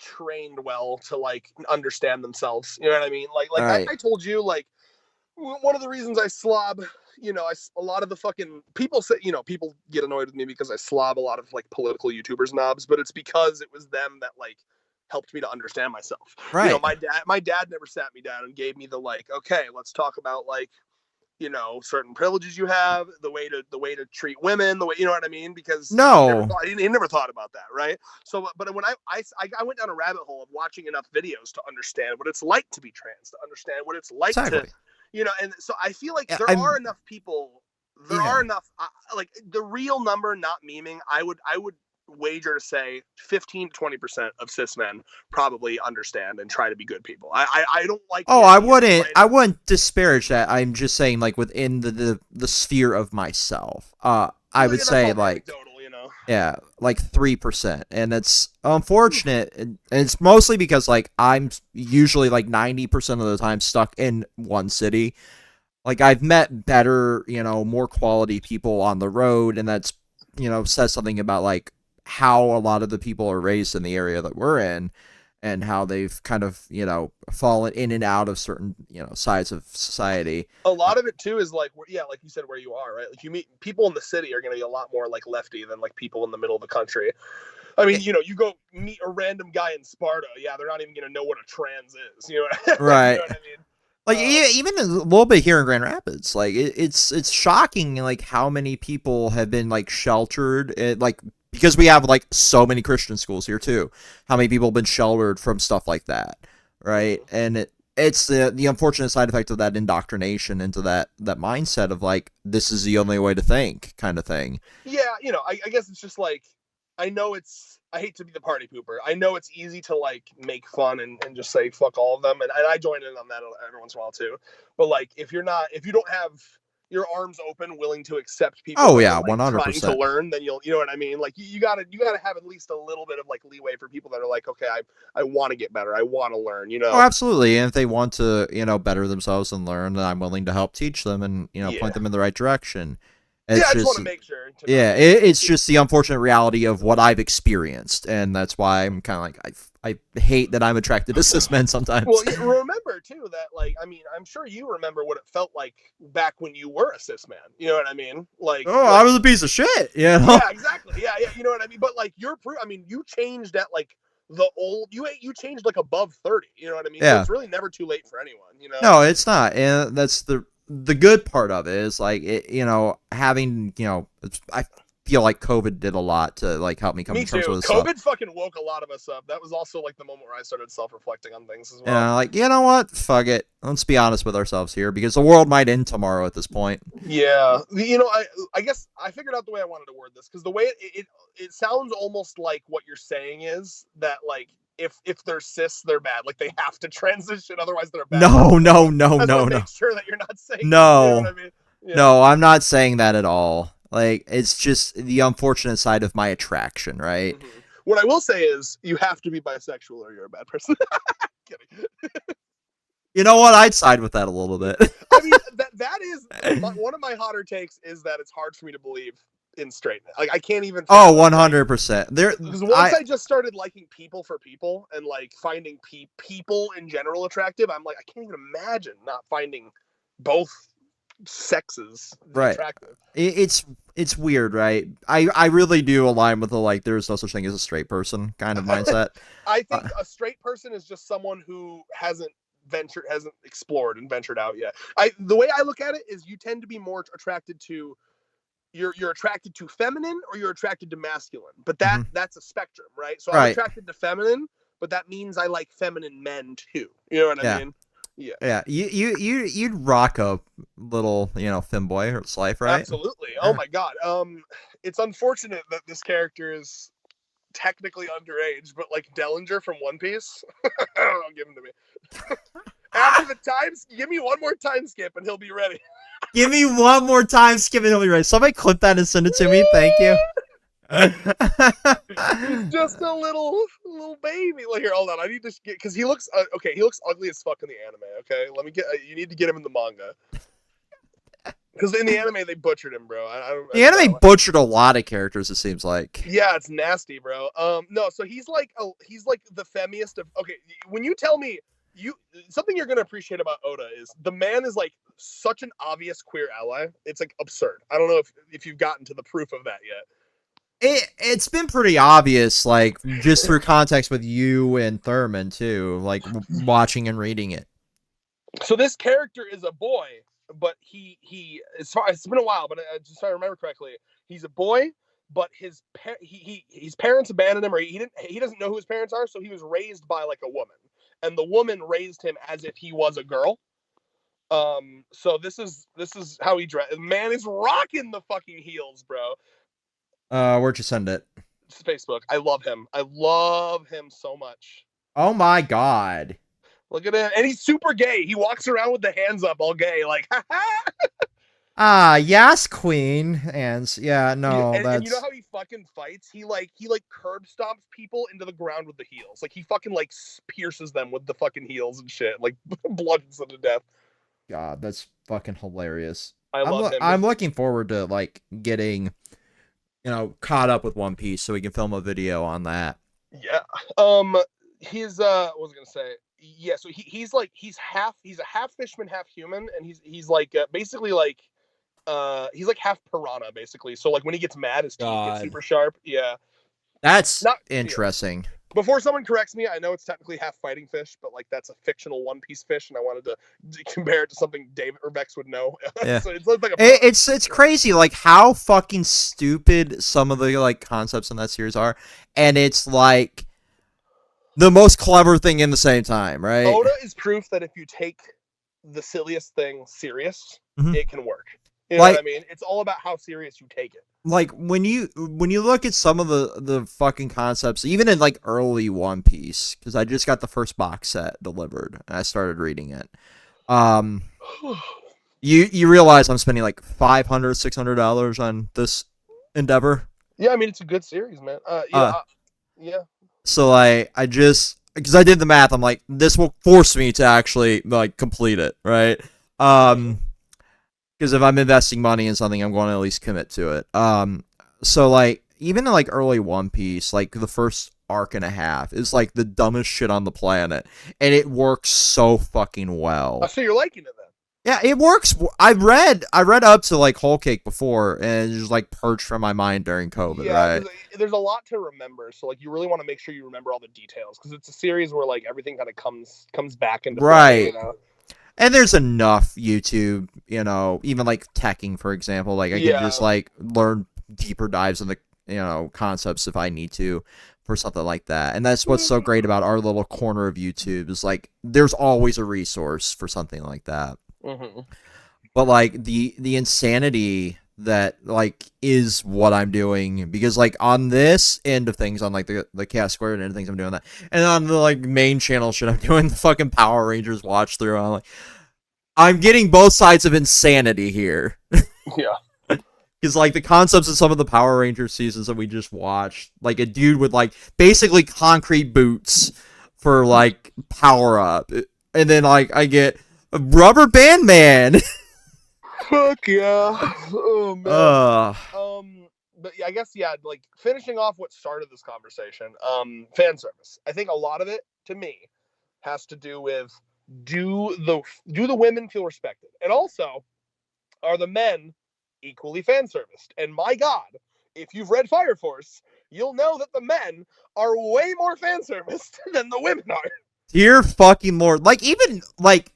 trained well to like understand themselves. You know what I mean? Like right. I told you, like one of the reasons I slob, you know, a lot of the fucking people say, you know, people get annoyed with me because I slob a lot of like political YouTuber snobs, but it's because it was them that like helped me to understand myself. Right. You know, my dad never sat me down and gave me the like, okay, let's talk about like, you know, certain privileges you have, the way to treat women, the way, you know what I mean? Because he never thought about that, right? So, but when I went down a rabbit hole of watching enough videos to understand what it's like to be trans, to understand what it's like to, you know, and so I feel like there are enough people, are enough, like the real number, not memeing, I would wager to say 15 to 20% of cis men probably understand and try to be good people. I don't like. Oh, I wouldn't disparage that. I'm just saying, like within the sphere of myself, I would say like, you know? Yeah, like 3%, and it's unfortunate, and it's mostly because like I'm usually like 90% of the time stuck in one city. Like I've met better, you know, more quality people on the road, and that's, you know, says something about like how a lot of the people are raised in the area that we're in, and how they've kind of, you know, fallen in and out of certain, you know, sides of society. A lot of it too is like, yeah, like you said, where you are, right? Like you meet people in the city are going to be a lot more like lefty than like people in the middle of the country. I mean, you know, you go meet a random guy in Sparta, yeah, they're not even going to know what a trans is, you know? Right. You know what I mean? Like even a little bit here in Grand Rapids, like it's shocking, like how many people have been like sheltered, like because we have like so many Christian schools here too. How many people have been sheltered from stuff like that, right? And it's the unfortunate side effect of that indoctrination into that mindset of like, this is the only way to think, kind of thing. Yeah, you know, I guess it's just like, I hate to be the party pooper. I know it's easy to like make fun and just say fuck all of them, and I join in on that every once in a while too. But like, if you don't have your arms open, willing to accept people. Oh yeah, 100%. Trying to 100%. learn, then you know what I mean. Like you gotta have at least a little bit of like leeway for people that are like, okay, I want to get better, I want to learn. You know. Oh, absolutely. And if they want to, better themselves and learn, then I'm willing to help teach them and point them in the right direction. It's I just want to make sure. It's just the unfortunate reality of what I've experienced, and that's why I'm kind of like I hate that I'm attracted to cis men sometimes. Well, remember too that like I mean I'm sure you remember what it felt like back when you were a cis man. You know what I mean? Like I was a piece of shit. You know? Yeah, exactly. Yeah. You know what I mean? But like you changed at like the old you changed like above 30. You know what I mean? Yeah. So it's really never too late for anyone. You know? No, it's not, and that's the good part of it is like having I feel like COVID did a lot to like help me come to terms with this COVID stuff. fucking woke a lot of us up. That was also like the moment where I started self-reflecting on things as well. Yeah, like you know what? Fuck it. Let's be honest with ourselves here because the world might end tomorrow at this point. Yeah, I guess I figured out the way I wanted to word this because the way it sounds almost like what you're saying is that like if they're cis, they're bad. Like they have to transition, otherwise they're bad. No. Make sure that you're not saying. No. You know what I mean? Yeah. No, I'm not saying that at all. Like it's just the unfortunate side of my attraction, right? Mm-hmm. What I will say is you have to be bisexual or you're a bad person. Kidding. You know what? I'd side with that a little bit. I mean, that is one of my hotter takes is that it's hard for me to believe in straightness. Like I can't even. 100%. Because once I just started liking people for people and like finding people in general attractive, I'm like I can't even imagine not finding both sexes attractive. It's weird, right? I really do align with the like there's no such thing as a straight person kind of mindset. I think a straight person is just someone who hasn't explored and ventured out yet. The way I look at it is you tend to be more attracted to you're attracted to feminine or you're attracted to masculine, but that's a spectrum, right? So I'm attracted to feminine, but that means I like feminine men too. You know what I mean? Yeah. You'd rock a little, femboy or life, right? Absolutely. Oh my god. It's unfortunate that this character is technically underage, but like Dellinger from One Piece, I'll give him to me. After the times, give me one more time skip and he'll be ready. Give me one more time skip and he'll be ready. Somebody clip that and send it to me. Thank you. He's just a little baby. Like here, hold on. I need to get because he looks okay. He looks ugly as fuck in the anime. Okay, let me get. You need to get him in the manga because in the anime they butchered him, bro. The anime butchered a lot of characters. It seems like. Yeah, it's nasty, bro. No, so he's like the femmiest of. Okay, when you tell me something you're gonna appreciate about Oda is the man is like such an obvious queer ally. It's like absurd. I don't know if you've gotten to the proof of that yet. It's been pretty obvious, like just through context with you and Thurman too, like watching and reading it. So this character is a boy, but he it's been a while, but just if I remember correctly, he's a boy, but his parents abandoned him, or he doesn't know who his parents are, so he was raised by like a woman, and the woman raised him as if he was a girl. So this is how he dressed. Man is rocking the fucking heels, bro. Where'd you send it? It's Facebook. I love him. I love him so much. Oh my god. Look at him. And he's super gay. He walks around with the hands up all gay, like, yes, queen. And yeah, no, and, that's... And you know how he fucking fights? He curb stomps people into the ground with the heels. Like, he fucking, like, pierces them with the fucking heels and shit. Like, bludgeons them to death. God, that's fucking hilarious. I love him. I'm looking forward to, like, getting... caught up with One Piece so we can film a video on that. Yeah. He's what was I gonna say? Yeah, so he's a half fishman, half human, and he's like basically like he's like half piranha basically. So like when he gets mad, his teeth get super sharp. Yeah. That's not interesting. Yeah. Before someone corrects me, I know it's technically half fighting fish, but like that's a fictional One Piece fish, and I wanted to compare it to something David or Vex would know. Yeah. So it's like it's crazy, like how fucking stupid some of the like concepts in that series are, and it's like the most clever thing in the same time, right? Oda is proof that if you take the silliest thing serious, it can work. You know what I mean? It's all about how serious you take it. Like when you look at some of the fucking concepts, even in like early One Piece, because I just got the first box set delivered and I started reading it. You realize I'm spending like $500-$600 on this endeavor. Yeah, I mean it's a good series, man. Uh, Yeah. so I just because I did the math, I'm like, this will force me to actually like complete it, right? Mm-hmm. Because if I'm investing money in something, I'm going to at least commit to it. So like even in like early One Piece, like the first arc and a half is like the dumbest shit on the planet, and it works so fucking well. So you're liking it then? Yeah, it works. I read up to like Whole Cake before, and it just like purged from my mind during COVID, Yeah, right? because there's a lot to remember. So like, you really want to make sure you remember all the details because it's a series where like everything kind of comes back into play. Right. You know? And there's enough YouTube, even like teching, for example. Like I could just Yeah. like learn deeper dives in the concepts if I need to for something like that. And that's what's so great about our little corner of YouTube is like there's always a resource for something like that. Mm-hmm. But like the insanity that like is what I'm doing because like on this end of things on like the cast squared end of things I'm doing that and on the like main channel shit I'm doing the fucking Power Rangers watch through I'm getting both sides of insanity here. Yeah. Because like the concepts of some of the Power Rangers seasons that we just watched, like a dude with like basically concrete boots for like power up, and then like I get a rubber band man. Fuck yeah. Oh man. But yeah, I guess like finishing off what started this conversation, fan service. I think a lot of it to me has to do with do the women feel respected? And also, are the men equally fan serviced? And my God, if you've read Fire Force, you'll know that the men are way more fan serviced than the women are. Dear fucking lord! Like even like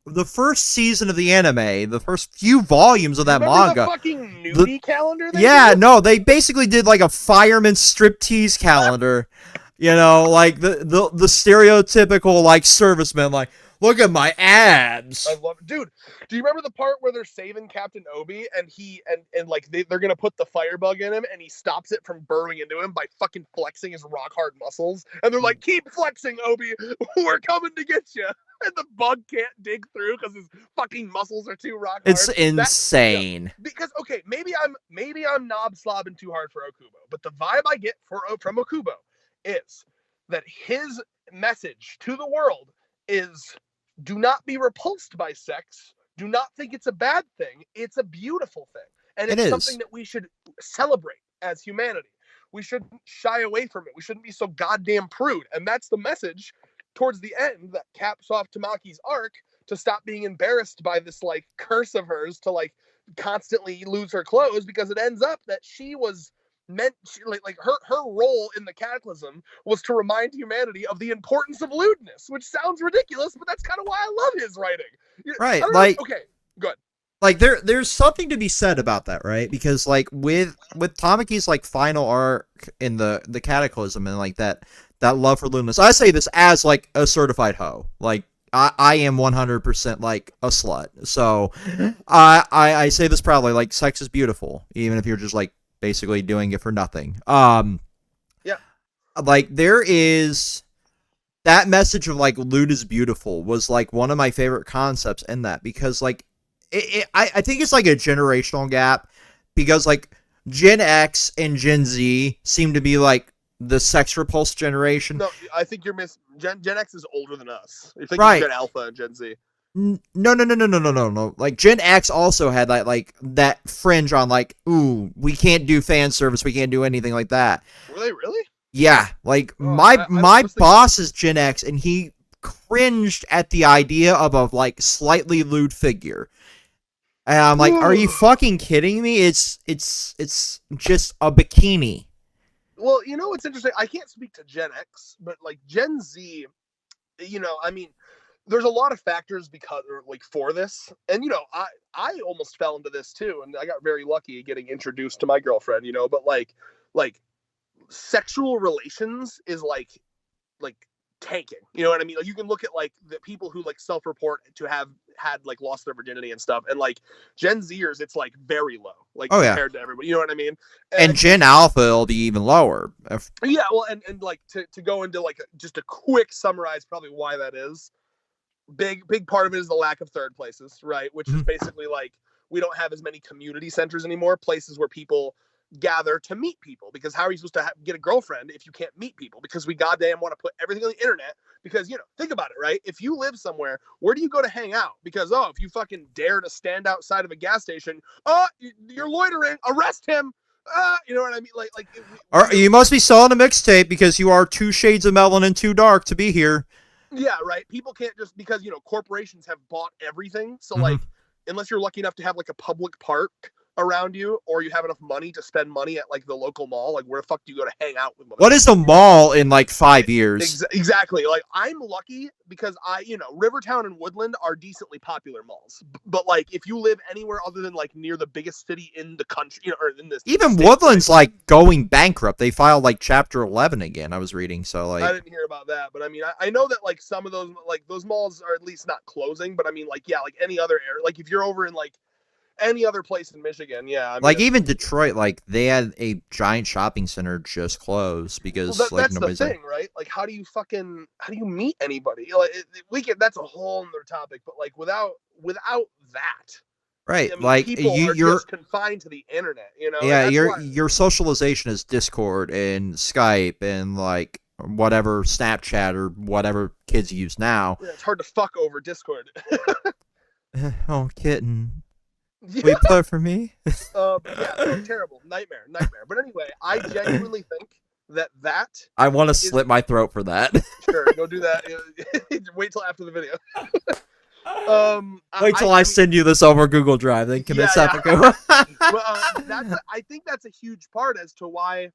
the first season of the anime, the first few volumes of that Remember manga, the fucking nudie calendar? They basically did like a fireman striptease calendar. Like the stereotypical like serviceman, like look at my abs. I love it. Dude, do you remember the part where they're saving Captain Obi and and like they're gonna put the firebug in him and he stops it from burrowing into him by fucking flexing his rock hard muscles? And they're like, keep flexing, Obi, we're coming to get you. And the bug can't dig through because his fucking muscles are too rock hard. It's insane. Because okay, maybe I'm knob slobbing too hard for Okubo, but the vibe I get from Okubo is that his message to the world is do not be repulsed by sex. Do not think it's a bad thing. It's a beautiful thing. And it's something that we should celebrate as humanity. We shouldn't shy away from it. We shouldn't be so goddamn prude. And that's the message towards the end that caps off Tamaki's arc to stop being embarrassed by this like curse of hers to like constantly lose her clothes, because it ends up that she was meant like her role in the cataclysm was to remind humanity of the importance of lewdness, which sounds ridiculous, but that's kind of why I love his writing. Right, like okay, good. Like there's something to be said about that, right? Because like with Tamaki's like final arc in the cataclysm and like that love for lewdness, I say this as like a certified hoe. Like I am 100% like a slut. So I say this proudly. Like sex is beautiful, even if you're just like basically doing it for nothing. Yeah. Like there is that message of like lewd is beautiful was like one of my favorite concepts in that, because like I think it's like a generational gap, because like Gen X and Gen Z seem to be like the sex repulsed generation. No, I think you're Gen X is older than us. You think right. Gen Alpha and Gen Z. No. Like Gen X also had that fringe on like, ooh, we can't do fan service, we can't do anything like that. Were they really? Yeah, like my boss is Gen X, and he cringed at the idea of a like slightly lewd figure. And I'm like, are you fucking kidding me? It's just a bikini. Well, you know what's interesting? I can't speak to Gen X, but like Gen Z, I mean, there's a lot of factors because like for this, and I almost fell into this too, and I got very lucky getting introduced to my girlfriend, but like sexual relations is like tanking, you know what I mean? Like you can look at like the people who like self-report to have had like lost their virginity and stuff, and like Gen Zers, it's like very low, like compared to everybody, you know what I mean? And Gen Alpha will be even lower. Yeah, well, and like to go into like just a quick summarize probably why that is. big part of it is the lack of third places, right? Which is basically like we don't have as many community centers anymore, places where people gather to meet people, because how are you supposed to get a girlfriend if you can't meet people? Because we goddamn want to put everything on the internet, because, you know, think about it, right? If you live somewhere, where do you go to hang out? Because, oh, if you fucking dare to stand outside of a gas station, oh, you're loitering, arrest him. You know what I mean? Like you must be selling a mixtape because you are 2 shades of melanin too dark to be here. Yeah, right. People can't just, because, you know, corporations have bought everything. So like, unless you're lucky enough to have like a public park around you, or you have enough money to spend money at like the local mall, like where the fuck do you go to hang out with? What is a mall in like 5 years? Exactly. Like, I'm lucky because Rivertown and Woodland are decently popular malls, but like if you live anywhere other than like near the biggest city in the country, you know, or in this even state, Woodland's like going bankrupt. They filed like Chapter 11 again. I was reading, so like I didn't hear about that, but I mean, I know that like some of those, like those malls are at least not closing, but I mean, like, yeah, like any other area, like if you're over in like any other place in Michigan, yeah. I mean, like even Detroit, like they had a giant shopping center just closed because that's the thing, right? Like, how do you meet anybody? Like, that's a whole other topic, but like without that, right? I mean, like people are just confined to the internet, you know? Yeah, your socialization is Discord and Skype and like whatever Snapchat or whatever kids use now. Yeah, it's hard to fuck over Discord. Oh, kitten. Will you play for me? Yeah, terrible. Nightmare. But anyway, I genuinely think that I want to slit my throat for that. Sure, go do that. Wait till after the video. Wait till I send you this over Google Drive, then commit seppuku. I think that's a huge part as to why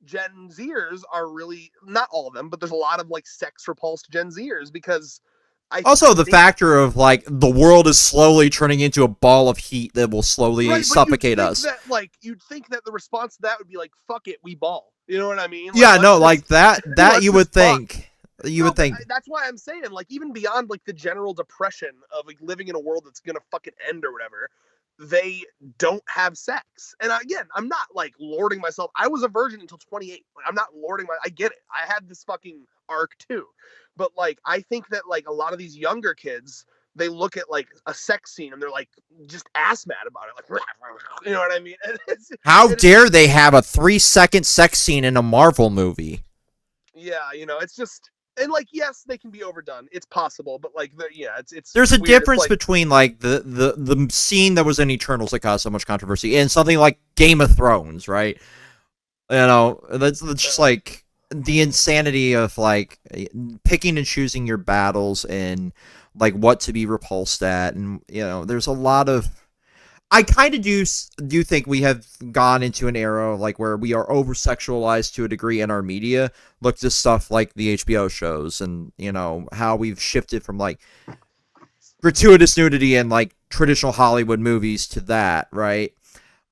Gen Zers are really, not all of them, but there's a lot of like sex repulsed Gen Zers, because the factor of like the world is slowly turning into a ball of heat that will slowly suffocate us. You'd think that the response to that would be like, "Fuck it, we ball." You know what I mean? That you would think. Would think. That's why I'm saying, like, even beyond like the general depression of like living in a world that's gonna fucking end or whatever, they don't have sex. And again, I'm not like lording myself. I was a virgin until 28. Like, I'm not lording I get it. I had this fucking arc too. But like, I think that like a lot of these younger kids, they look at like a sex scene and they're like just ass mad about it. Like, you know what I mean? How dare they have a 3-second sex scene in a Marvel movie? Yeah, you know, it's just, and like, yes, they can be overdone. It's possible, but like, it's. There's a difference between like the scene that was in Eternals that caused so much controversy and something like Game of Thrones, right? You know, that's just like the insanity of like picking and choosing your battles and like what to be repulsed at, and you know, there's a lot of. I kind of do think we have gone into an era like where we are over sexualized to a degree in our media. Look to stuff like the HBO shows, and you know how we've shifted from like gratuitous nudity and like traditional Hollywood movies to that, right?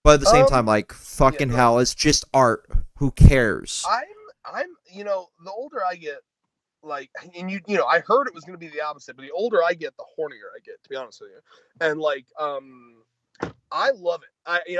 But at the same time, like fucking hell, it's just art. Who cares? I'm the older I get, like, and you know, I heard it was going to be the opposite, but the older I get, the hornier I get, to be honest with you. And like, I love it.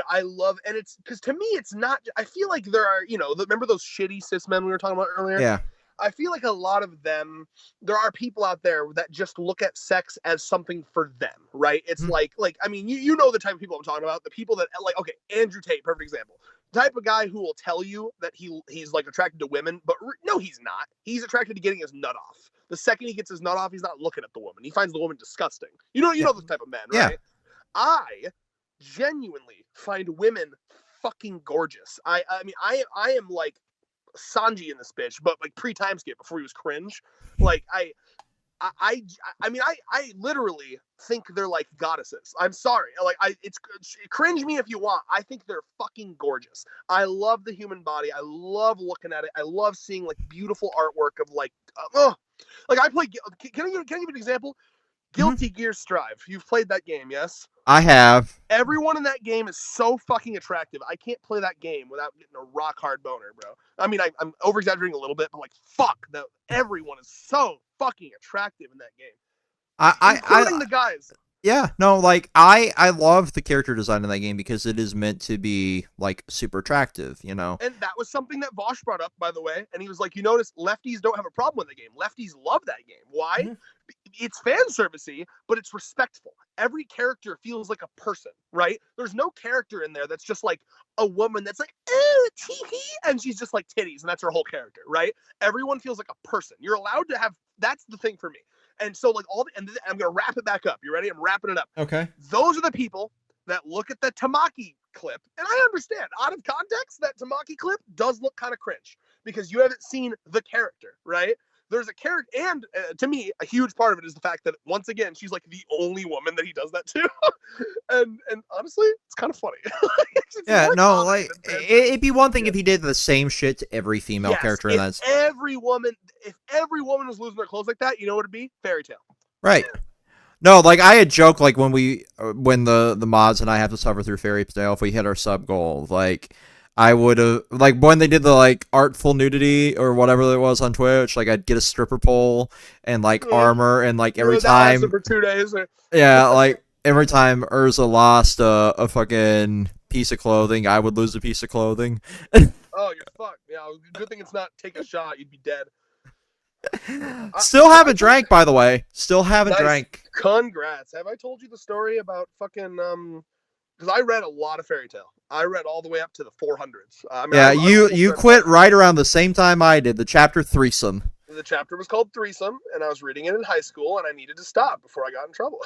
I love, and it's because to me, it's not. I feel like there are, remember those shitty cis men we were talking about earlier? Yeah. I feel like a lot of them, there are people out there that just look at sex as something for them, right? It's like, I mean, you know the type of people I'm talking about. The people that, like, okay, Andrew Tate, perfect example. The type of guy who will tell you that he's like attracted to women, but no, he's not. He's attracted to getting his nut off. The second he gets his nut off, he's not looking at the woman. He finds the woman disgusting. You know this type of man, right? Yeah. I genuinely find women fucking gorgeous. I mean, I am like Sanji in this bitch, but like pre-timeskip, before he was cringe. Like I mean, I literally think they're like goddesses. I'm sorry. Like it's cringe me if you want. I think they're fucking gorgeous. I love the human body. I love looking at it. I love seeing like beautiful artwork of like, like I play. Can I give an example? Guilty Gear Strive. You've played that game, yes? I have. Everyone in that game is so fucking attractive. I can't play that game without getting a rock hard boner, bro. I mean, I'm over exaggerating a little bit, but like, fuck, everyone is so fucking attractive in that game, including the guys. Yeah, no, like I love the character design in that game because it is meant to be like super attractive, you know. And that was something that Vosh brought up, by the way. And he was like, you notice lefties don't have a problem with the game. Lefties love that game. Why? it's fan servicey, but it's respectful. Every character feels like a person, right? There's no character in there that's just like a woman that's like, oh, tee and she's just like titties, and that's her whole character, right? Everyone feels like a person. You're allowed to have, that's the thing for me. And so, like, and I'm going to wrap it back up. You ready? I'm wrapping it up. Okay. Those are the people that look at the Tamaki clip, and I understand, out of context, that Tamaki clip does look kind of cringe because you haven't seen the character, right? There's a character, and to me, a huge part of it is the fact that, once again, she's like the only woman that he does that to. and honestly, it's kind of funny. Yeah, no, like, it'd be one thing if he did the same shit to every female character in that. If every woman was losing their clothes like that, you know what it'd be? Fairy Tail. Right. No, like, I had joked, like, when the mods and I have to suffer through Fairy Tail, if we hit our sub goal, like, I would have, like, when they did the, like, artful nudity or whatever it was on Twitch, like, I'd get a stripper pole and, like, armor, and, like, every time. For 2 days. Yeah, like, every time Urza lost a fucking piece of clothing, I would lose a piece of clothing. Oh, you're fucked. Yeah, good thing it's not take a shot. You'd be dead. Still haven't drank, by the way. Still haven't drank. Congrats. Have I told you the story about fucking because I read a lot of Fairy Tail. I read all the way up to the 400s. Yeah, you quit right around the same time I did. The chapter threesome. The chapter was called Threesome, and I was reading it in high school, and I needed to stop before I got in trouble.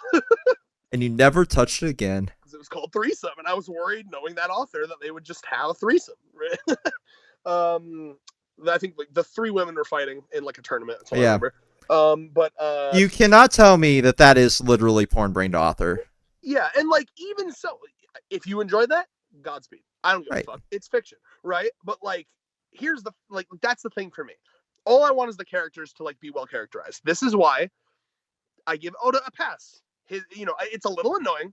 And you never touched it again. Because it was called Threesome, and I was worried, knowing that author, that they would just have a threesome. Right? I think like the 3 women were fighting in like a tournament. That's all I remember. But you cannot tell me that is literally porn-brained author. Yeah, and like even so, if you enjoy that, Godspeed. I don't give a fuck. It's fiction, right? But like, here's the like that's the thing for me. All I want is the characters to like be well characterized. This is why I give Oda a pass. It's a little annoying.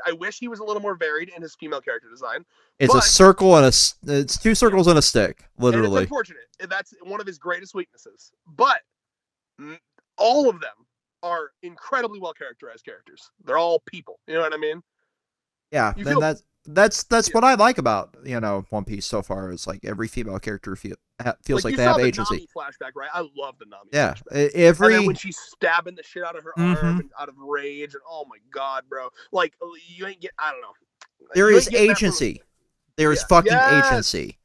I wish he was a little more varied in his female character design. It's a circle and it's 2 circles and a stick, literally. And it's unfortunate. That's one of his greatest weaknesses. But all of them are incredibly well characterized characters. They're all people. You know what I mean? Yeah, that's what I like about One Piece so far. Is like every female character feels like they have agency. Nami flashback, right? I love the Nami. Yeah, flashback. And then when she's stabbing the shit out of her arm and out of rage, and oh my god, bro! Like you ain't get. I don't know. There is agency. There is fucking agency.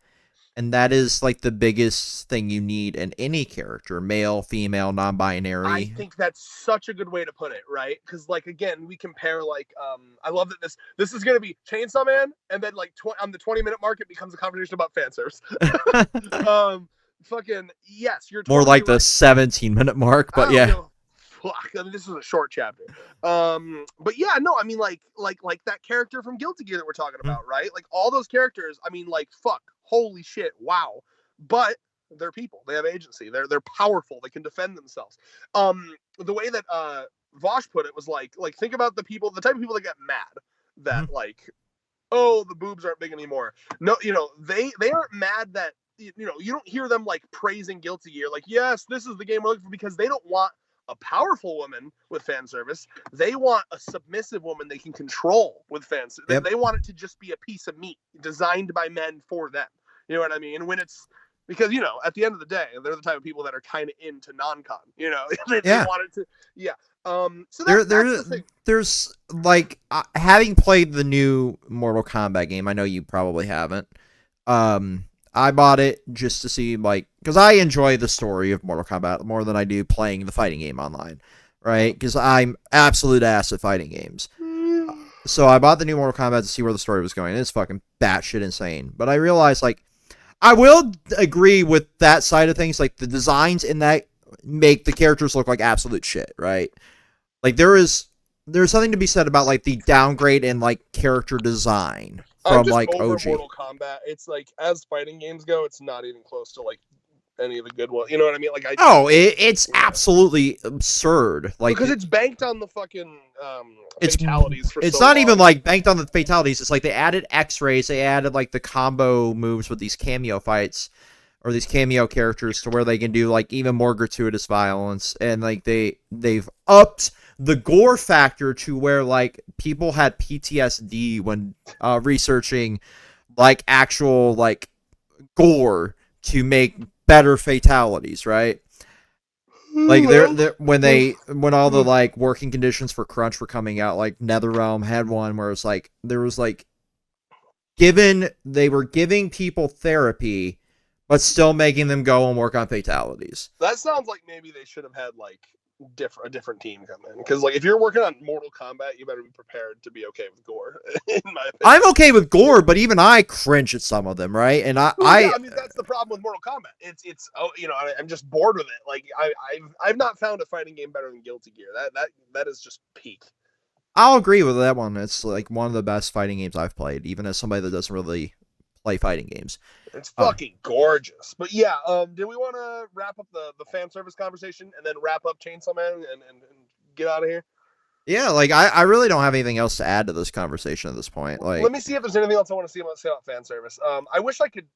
And that is like the biggest thing you need in any character, male, female, non-binary. I think that's such a good way to put it, right? Because like again, we compare like I love that this is gonna be Chainsaw Man, and then like on the 20-minute mark, it becomes a conversation about fan service. Fucking yes, you're totally more like right. The 17-minute mark, but yeah. Fuck, I mean, this is a short chapter. But yeah, no, I mean like that character from Guilty Gear that we're talking about, right? Like all those characters, I mean, like fuck. Holy shit, wow. But they're people. They have agency. They're powerful. They can defend themselves. The way that Vosh put it was like think about the type of people that get mad that like, oh, the boobs aren't big anymore. No, they aren't mad that you don't hear them like praising Guilty Gear like, yes, this is the game we're looking for, because they don't want a powerful woman with fan service. They want a submissive woman they can control with fan service. Yep. They want it to just be a piece of meat designed by men for them. You know what I mean? When it's because at the end of the day, they're the type of people that are kind of into non-con. They want it to. Yeah. So that's the thing. There's like having played the new Mortal Kombat game. I know you probably haven't. I bought it just to see, like, because I enjoy the story of Mortal Kombat more than I do playing the fighting game online, right? Because I'm absolute ass at fighting games. So I bought the new Mortal Kombat to see where the story was going. It's fucking batshit insane. But I realized, like, I will agree with that side of things. Like, the designs in that make the characters look like absolute shit, right? Like, there's something to be said about, like, the downgrade in, like, character design from like OG. Mortal Kombat, it's like, as fighting games go, it's not even close to like any of the good ones. You know what I mean? Like, it's absolutely absurd. Like, because it's banked on the fucking fatalities. It's not even like banked on the fatalities. It's like they added X-rays. They added like the combo moves with these cameo fights or these cameo characters to where they can do like even more gratuitous violence, and like they've upped the gore factor to where like people had PTSD when researching like actual like gore to make better fatalities, right? Like Well, when all the like working conditions for Crunch were coming out, like NetherRealm had one where it's like there was like they were giving people therapy, but still making them go and work on fatalities. that sounds like maybe they should have had like a different team come in, because like if you're working on Mortal Kombat, you better be prepared to be okay with gore. In my opinion, I'm okay with gore, but even I cringe at some of them, right? And I mean that's the problem with Mortal Kombat. It's I'm just bored with it. Like I've not found a fighting game better than Guilty Gear. That is just peak. I'll agree with that one. It's like one of the best fighting games I've played, even as somebody that doesn't really play fighting games. It's fucking gorgeous. But yeah, do we want to wrap up the fan service conversation and then wrap up Chainsaw Man and get out of here? Yeah, like I really don't have anything else to add to this conversation at this point. Like, let me see if there's anything else I want to say about fan service. I wish I could,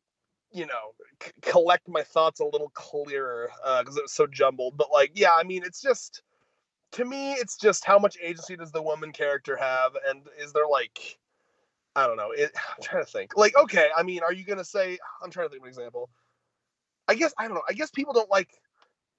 collect my thoughts a little clearer because it was so jumbled. But like, yeah, I mean, it's just, to me, it's just how much agency does the woman character have, and is there like, I don't know. I'm trying to think. Like, okay, I mean, are you gonna say? I'm trying to think of an example. I guess I don't know. I guess people don't like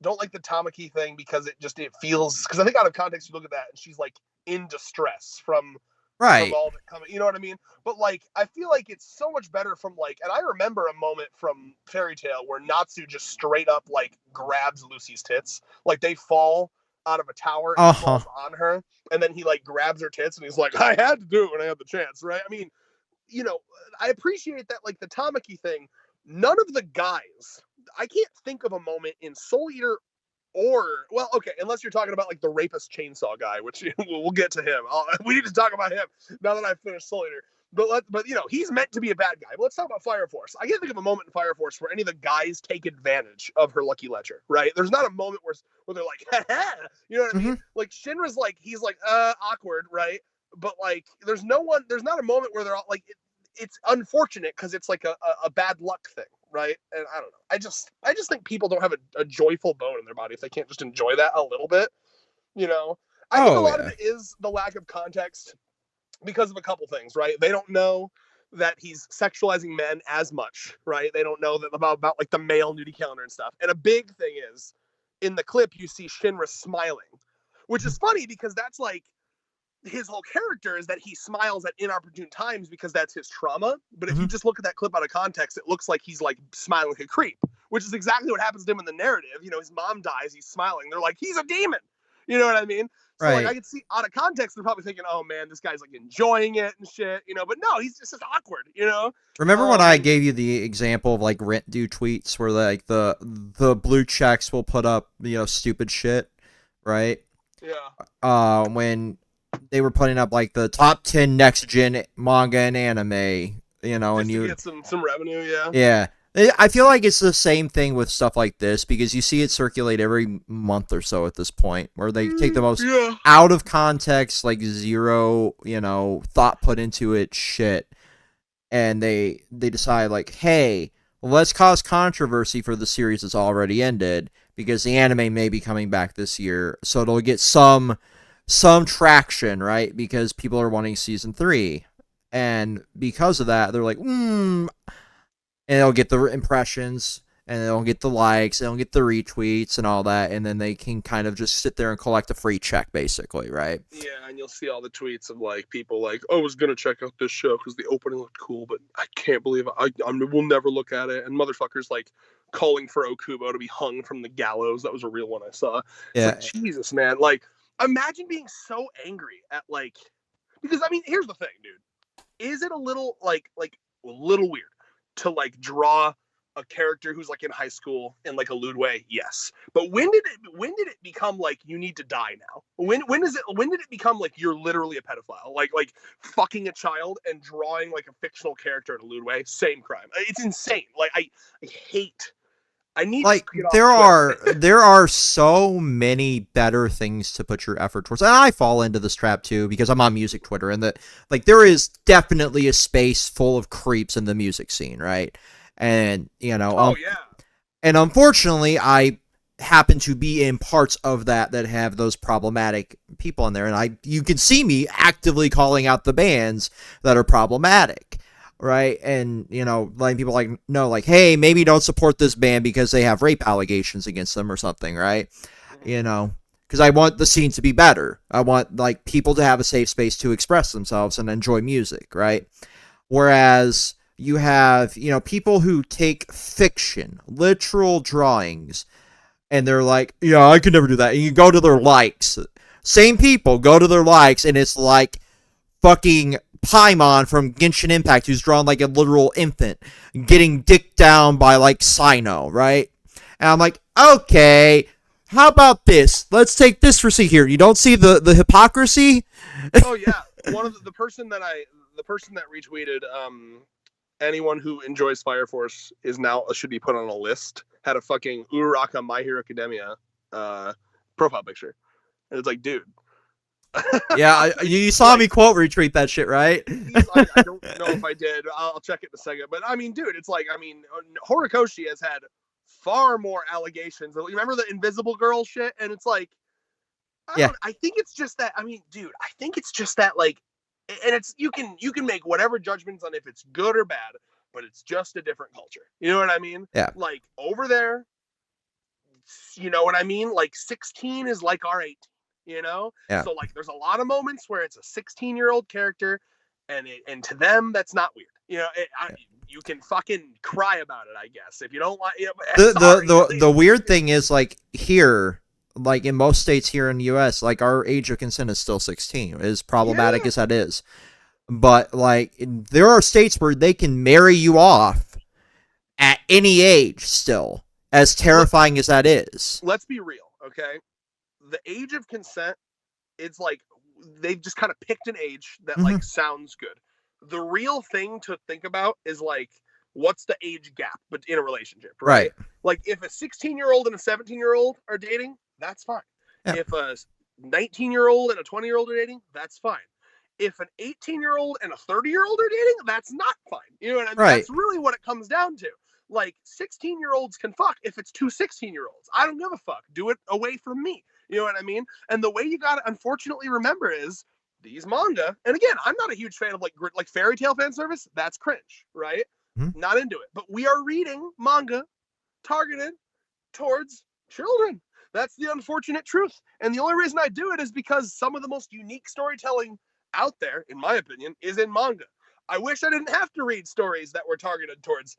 the Tamaki thing because it feels, because I think out of context you look at that and she's like in distress from right. all that coming. You know what I mean? But like, I feel like it's so much better from like, and I remember a moment from Fairy Tail where Natsu just straight up like grabs Lucy's tits, like they fall out of a tower and falls on her, and then he like grabs her tits and he's like, I had to do it when I had the chance, right? I mean, I appreciate that, like the Tamaki thing. None of the guys, I can't think of a moment in Soul Eater okay, unless you're talking about like the rapist chainsaw guy, which we'll get to him. We need to talk about him now that I've finished Soul Eater. But he's meant to be a bad guy. But let's talk about Fire Force. I can't think of a moment in Fire Force where any of the guys take advantage of her lucky ledger, right? There's not a moment where they're like, you know what I mean? Like Shinra's like, he's like, awkward, right? But like, there's not a moment where they're all like, it's unfortunate because it's like a bad luck thing, right? And I don't know. I just think people don't have a joyful bone in their body if they can't just enjoy that a little bit. I think a lot of it is the lack of context because of a couple things, right? They don't know that he's sexualizing men as much, right? They don't know that about like the male nudie calendar and stuff. And a big thing is in the clip you see Shinra smiling, which is funny because that's like his whole character is that he smiles at inopportune times because that's his trauma. But if you just look at that clip out of context, it looks like he's like smiling like a creep, which is exactly what happens to him in the narrative. His mom dies, he's smiling. They're like, he's a demon. You know what I mean? So like I can see out of context, they're probably thinking, oh man, this guy's like enjoying it and shit, but no, he's just awkward, Remember when I gave you the example of like rent due tweets where like the blue checks will put up, stupid shit, right? Yeah. When they were putting up like the top 10 next gen manga and anime, just and you get some revenue, yeah. Yeah. I feel like it's the same thing with stuff like this because you see it circulate every month or so at this point where they take the most out of context, like zero, thought put into it shit. And they decide like, hey, let's cause controversy for the series that's already ended because the anime may be coming back this year. So it'll get some traction, right? Because people are wanting season 3. And because of that, they're like, and they'll get the impressions, and they'll get the likes, and they'll get the retweets and all that, and then they can kind of just sit there and collect a free check, basically, right? Yeah, and you'll see all the tweets of like people like, "Oh, I was gonna check out this show because the opening looked cool, but I can't believe we'll never look at it." And motherfuckers like calling for Okubo to be hung from the gallows. That was a real one I saw. It's like, Jesus, man! Like, imagine being so angry at like, because I mean, here's the thing, dude. Is it a little like a little weird to like draw a character who's like in high school in like a lewd way? Yes. But when did it become like you need to die now? When did it become like you're literally a pedophile? Like fucking a child and drawing like a fictional character in a lewd way? Same crime. It's insane. Like I hate. I need like to get there off there are so many better things to put your effort towards. And I fall into this trap too because I'm on music Twitter, and there is definitely a space full of creeps in the music scene, right? And and unfortunately I happen to be in parts of that have those problematic people in there, and you can see me actively calling out the bands that are problematic. Right, and letting people know, like, hey, maybe don't support this band because they have rape allegations against them or something, right? you know, because I want the scene to be better. I want like people to have a safe space to express themselves and enjoy music, right? Whereas you have, you know, people who take fiction, literal drawings, and they're like, yeah, I could never do that. And you go to their likes. Same people go to their likes, and it's like fucking Paimon from Genshin Impact, who's drawn like a literal infant, getting dicked down by like Sino, right? And I'm like, okay, how about this? Let's take this receipt here. You don't see the hypocrisy? Oh yeah, one of the person that retweeted anyone who enjoys Fire Force is now should be put on a list. Had a fucking Uraraka My Hero Academia profile picture, and it's like, dude. Yeah, you saw like, me quote retweet that shit, right? I don't know if I did. I'll check it in a second. But I mean, dude, it's like, I mean, Horikoshi has had far more allegations. You remember the Invisible Girl shit? And it's like, I think it's just that. I mean, dude, I think it's just that, like, and it's you can make whatever judgments on if it's good or bad, but it's just a different culture. You know what I mean? Yeah. Like over there, you know what I mean? Like 16 is like our 18. You know, so like there's a lot of moments where it's a 16-year-old character, and to them that's not weird. You know, you can fucking cry about it, I guess, if you don't like. You know, the weird thing is, like, here, like in most states here in the U.S., like our age of consent is still 16. As problematic as that is, but like there are states where they can marry you off at any age still, as terrifying as that is. Let's be real, okay? The age of consent, it's like they've just kind of picked an age that like sounds good. The real thing to think about is like, what's the age gap but in a relationship, right? Like if a 16-year-old and a 17-year-old are dating, that's fine. Yeah. If a 19-year-old and a 20-year-old are dating, that's fine. If an 18-year-old and a 30-year-old are dating, that's not fine. You know what I mean? That's really what it comes down to. Like 16-year-olds can fuck if it's two 16-year-olds. I don't give a fuck. Do it away from me. You know what I mean? And the way you got to unfortunately remember is these manga. And again, I'm not a huge fan of like fairy tale fan service. That's cringe, right? Not into it. But we are reading manga targeted towards children. That's the unfortunate truth. And the only reason I do it is because some of the most unique storytelling out there, in my opinion, is in manga. I wish I didn't have to read stories that were targeted towards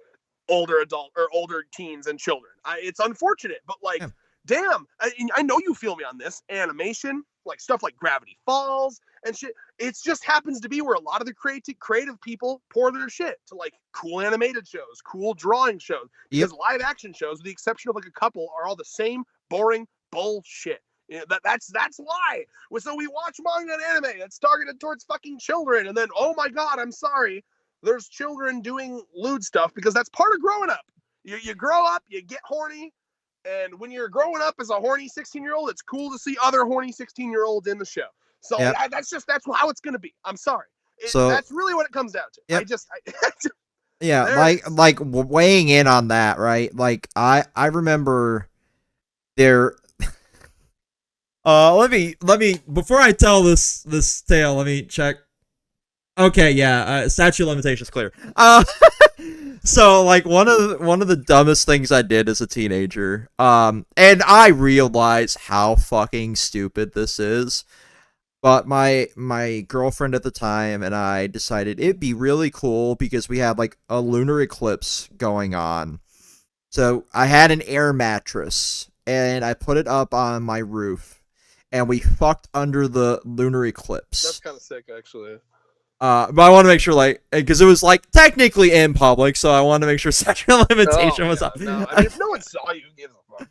older adult or older teens and children. It's unfortunate, but like, damn, I know you feel me on this. Animation, like stuff like Gravity Falls and shit. It just happens to be where a lot of the creative people pour their shit to like cool animated shows, cool drawing shows. Because live action shows, with the exception of like a couple, are all the same boring bullshit. You know, that's why. So we watch manga and anime that's targeted towards fucking children, and then oh my god, I'm sorry, there's children doing lewd stuff because that's part of growing up. You grow up, you get horny. And when you're growing up as a horny 16-year-old, it's cool to see other horny 16-year-olds in the show. So that's how it's going to be. I'm sorry. That's really what it comes down to. Like weighing in on that, right? Like I remember there. Let me before I tell this tale, let me check. Okay, yeah, statute of limitations clear. So like one of the dumbest things I did as a teenager, and I realize how fucking stupid this is, but my girlfriend at the time and I decided it'd be really cool because we had like a lunar eclipse going on. So I had an air mattress and I put it up on my roof and we fucked under the lunar eclipse. That's kind of sick, actually. But I want to make sure, like, because it was like technically in public, so I wanted to make sure statute of limitation was up. No, I mean, if no one saw you, give a fuck.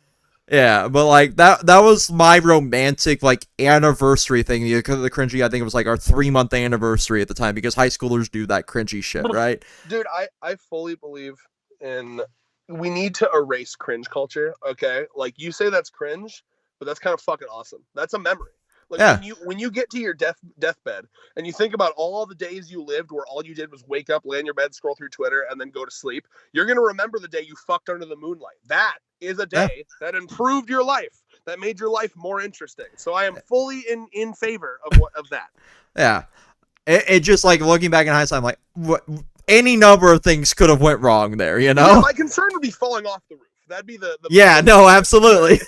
Yeah, but like that was my romantic like anniversary thing. The cringy, I think it was like our 3-month anniversary at the time because high schoolers do that cringy shit, right? Dude, I fully believe in we need to erase cringe culture. Okay, like you say that's cringe, but that's kind of fucking awesome. That's a memory. Like when you get to your deathbed and you think about all the days you lived where all you did was wake up, lay in your bed, scroll through Twitter, and then go to sleep, you're going to remember the day you fucked under the moonlight. That is a day that improved your life, that made your life more interesting. So I am fully in favor of that. Yeah. It just like looking back in hindsight, I'm like, what? Any number of things could have went wrong there, you know? Yeah, my concern would be falling off the roof. That'd be the yeah, no, absolutely.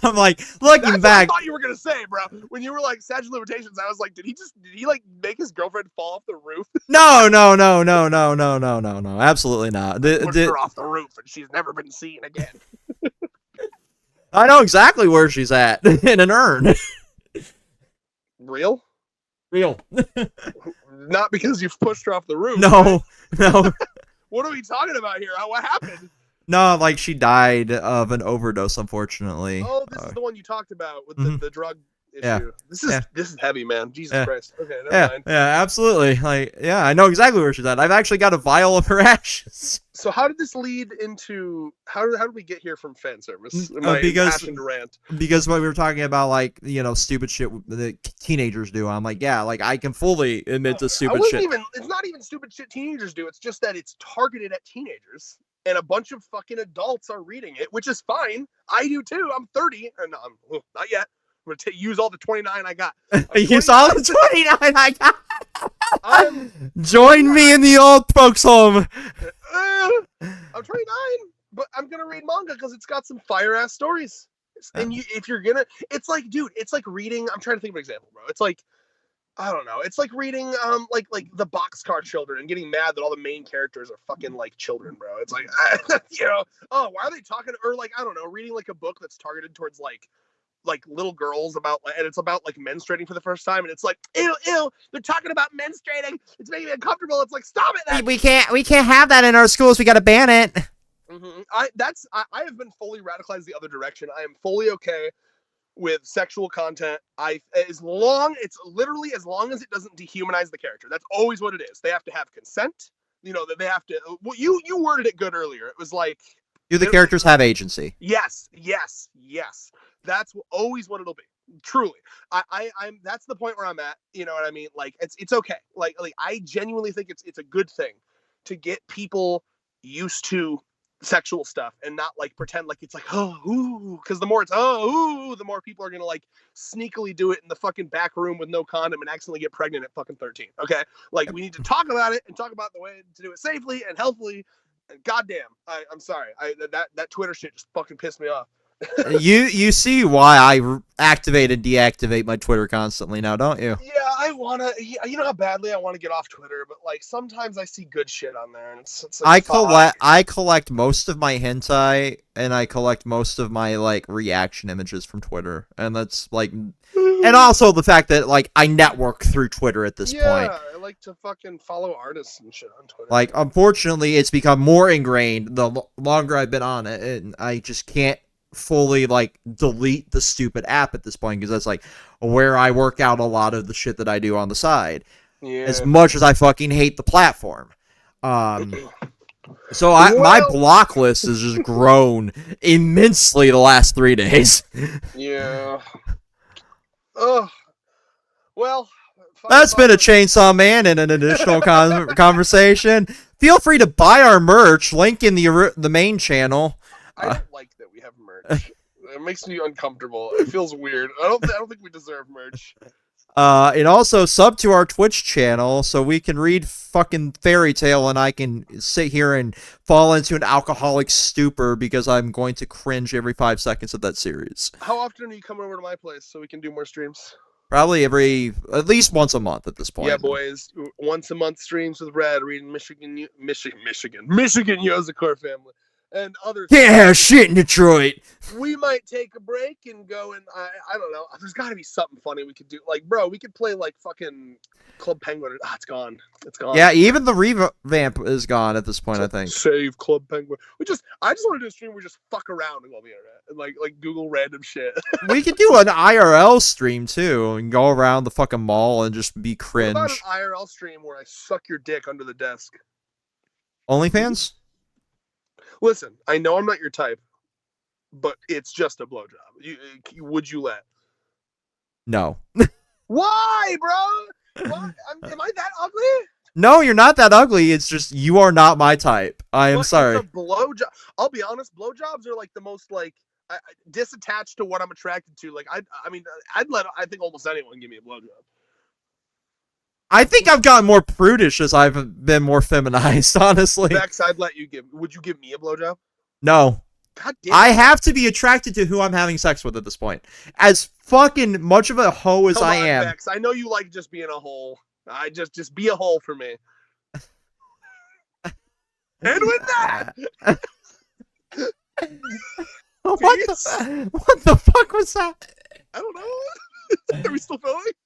I'm like, looking back. What I thought you were gonna say, bro. When you were like statute of limitations, I was like, did he like make his girlfriend fall off the roof? No, absolutely not. Pushed her off the roof, and she's never been seen again. I know exactly where she's at in an urn. Real. Not because you've pushed her off the roof. No, right? no. What are we talking about here? What happened? No, like she died of an overdose, unfortunately. Oh, this is the one you talked about with the drug issue. Yeah. This is heavy, man. Jesus Christ. Okay, never mind. Yeah, absolutely. Like, yeah, I know exactly where she's at. I've actually got a vial of her ashes. So how did this lead into how did we get here from fan service? Because what we were talking about, like, you know, stupid shit that teenagers do. I'm like, yeah, like I can fully admit to stupid shit. It's not even stupid shit teenagers do. It's just that it's targeted at teenagers. And a bunch of fucking adults are reading it, which is fine. I do too. I'm 30, and I'm not yet. I'm gonna use all the 29 I got. Use all the 29 I got. Join me in the old folks' home. I'm 29, but I'm gonna read manga because it's got some fire ass stories. And if you're gonna, it's like, dude, it's like reading. I'm trying to think of an example, bro. It's like, I don't know. It's like reading like the Boxcar Children and getting mad that all the main characters are fucking like children, bro. It's like, you know, oh, why are they talking? Or like, I don't know, reading like a book that's targeted towards like little girls about, and it's about like menstruating for the first time, and it's like, ew, they're talking about menstruating. It's making me uncomfortable. It's like, stop it. Then. We can't have that in our schools. We got to ban it. Mm-hmm. I have been fully radicalized the other direction. I am fully okay with sexual content. As long as it doesn't dehumanize the character. That's always what it is. They have to have consent. You know, that they have to. Well, you worded it good earlier. It was like, do the characters have agency? Yes. That's always what it'll be. Truly, I'm. That's the point where I'm at. You know what I mean? Like, it's okay. Like I genuinely think it's a good thing to get people used to sexual stuff and not like pretend like it's like, oh, ooh, because the more it's the more people are gonna like sneakily do it in the fucking back room with no condom and accidentally get pregnant at fucking 13. Okay, like we need to talk about it and talk about the way to do it safely and healthfully. And goddamn, I'm sorry, that Twitter shit just fucking pissed me off. You see why I activate and deactivate my Twitter constantly now, don't you? Yeah, I wanna. You know how badly I want to get off Twitter, but like sometimes I see good shit on there, and it's like, I collect most of my hentai, and I collect most of my like reaction images from Twitter, and that's like, and also the fact that like I network through Twitter at this point. Yeah, I like to fucking follow artists and shit on Twitter. Like, unfortunately, it's become more ingrained the longer I've been on it, and I just can't fully like delete the stupid app at this point, because that's like where I work out a lot of the shit that I do on the side. Yeah. As much as I fucking hate the platform. So my block list has just grown immensely the last 3 days. Yeah. Oh. Well, that's been a Chainsaw Man and an additional conversation. Feel free to buy our merch. Link in the main channel. I don't like that we have merch. It makes me uncomfortable. It feels weird. I don't think we deserve merch. And also sub to our Twitch channel so we can read fucking Fairy Tail and I can sit here and fall into an alcoholic stupor because I'm going to cringe every 5 seconds of that series. How often are you coming over to my place so we can do more streams? Probably at least once a month at this point. Yeah, boys. Once a month streams with Brad reading Michigan Yozakor family. And others. Can't have shit in Detroit. We might take a break and go and I don't know. There's got to be something funny we could do. Like, bro, we could play like fucking Club Penguin. It's gone. It's gone. Yeah, even the revamp is gone at this point. I think. Save Club Penguin. I just want to do a stream where we just fuck around on the internet and like Google random shit. We could do an IRL stream too and go around the fucking mall and just be cringe. What about an IRL stream where I suck your dick under the desk? OnlyFans? Listen, I know I'm not your type, but it's just a blowjob. Would you let? No. Why, bro? Why? Am I that ugly? No, you're not that ugly. It's just you are not my type. I am sorry. It's a blowjob. I'll be honest. Blowjobs are like the most like disattached to what I'm attracted to. Like I mean, I'd let I think almost anyone give me a blowjob. I think I've gotten more prudish as I've been more feminized, honestly. Bex, I'd let you give. Would you give me a blowjob? No. God damn. I have to be attracted to who I'm having sex with at this point. As fucking much of a hoe as I am. Vex. I know you like just being a hole. I just be a hole for me. And with that, what the fuck was that? I don't know. Are we still filming?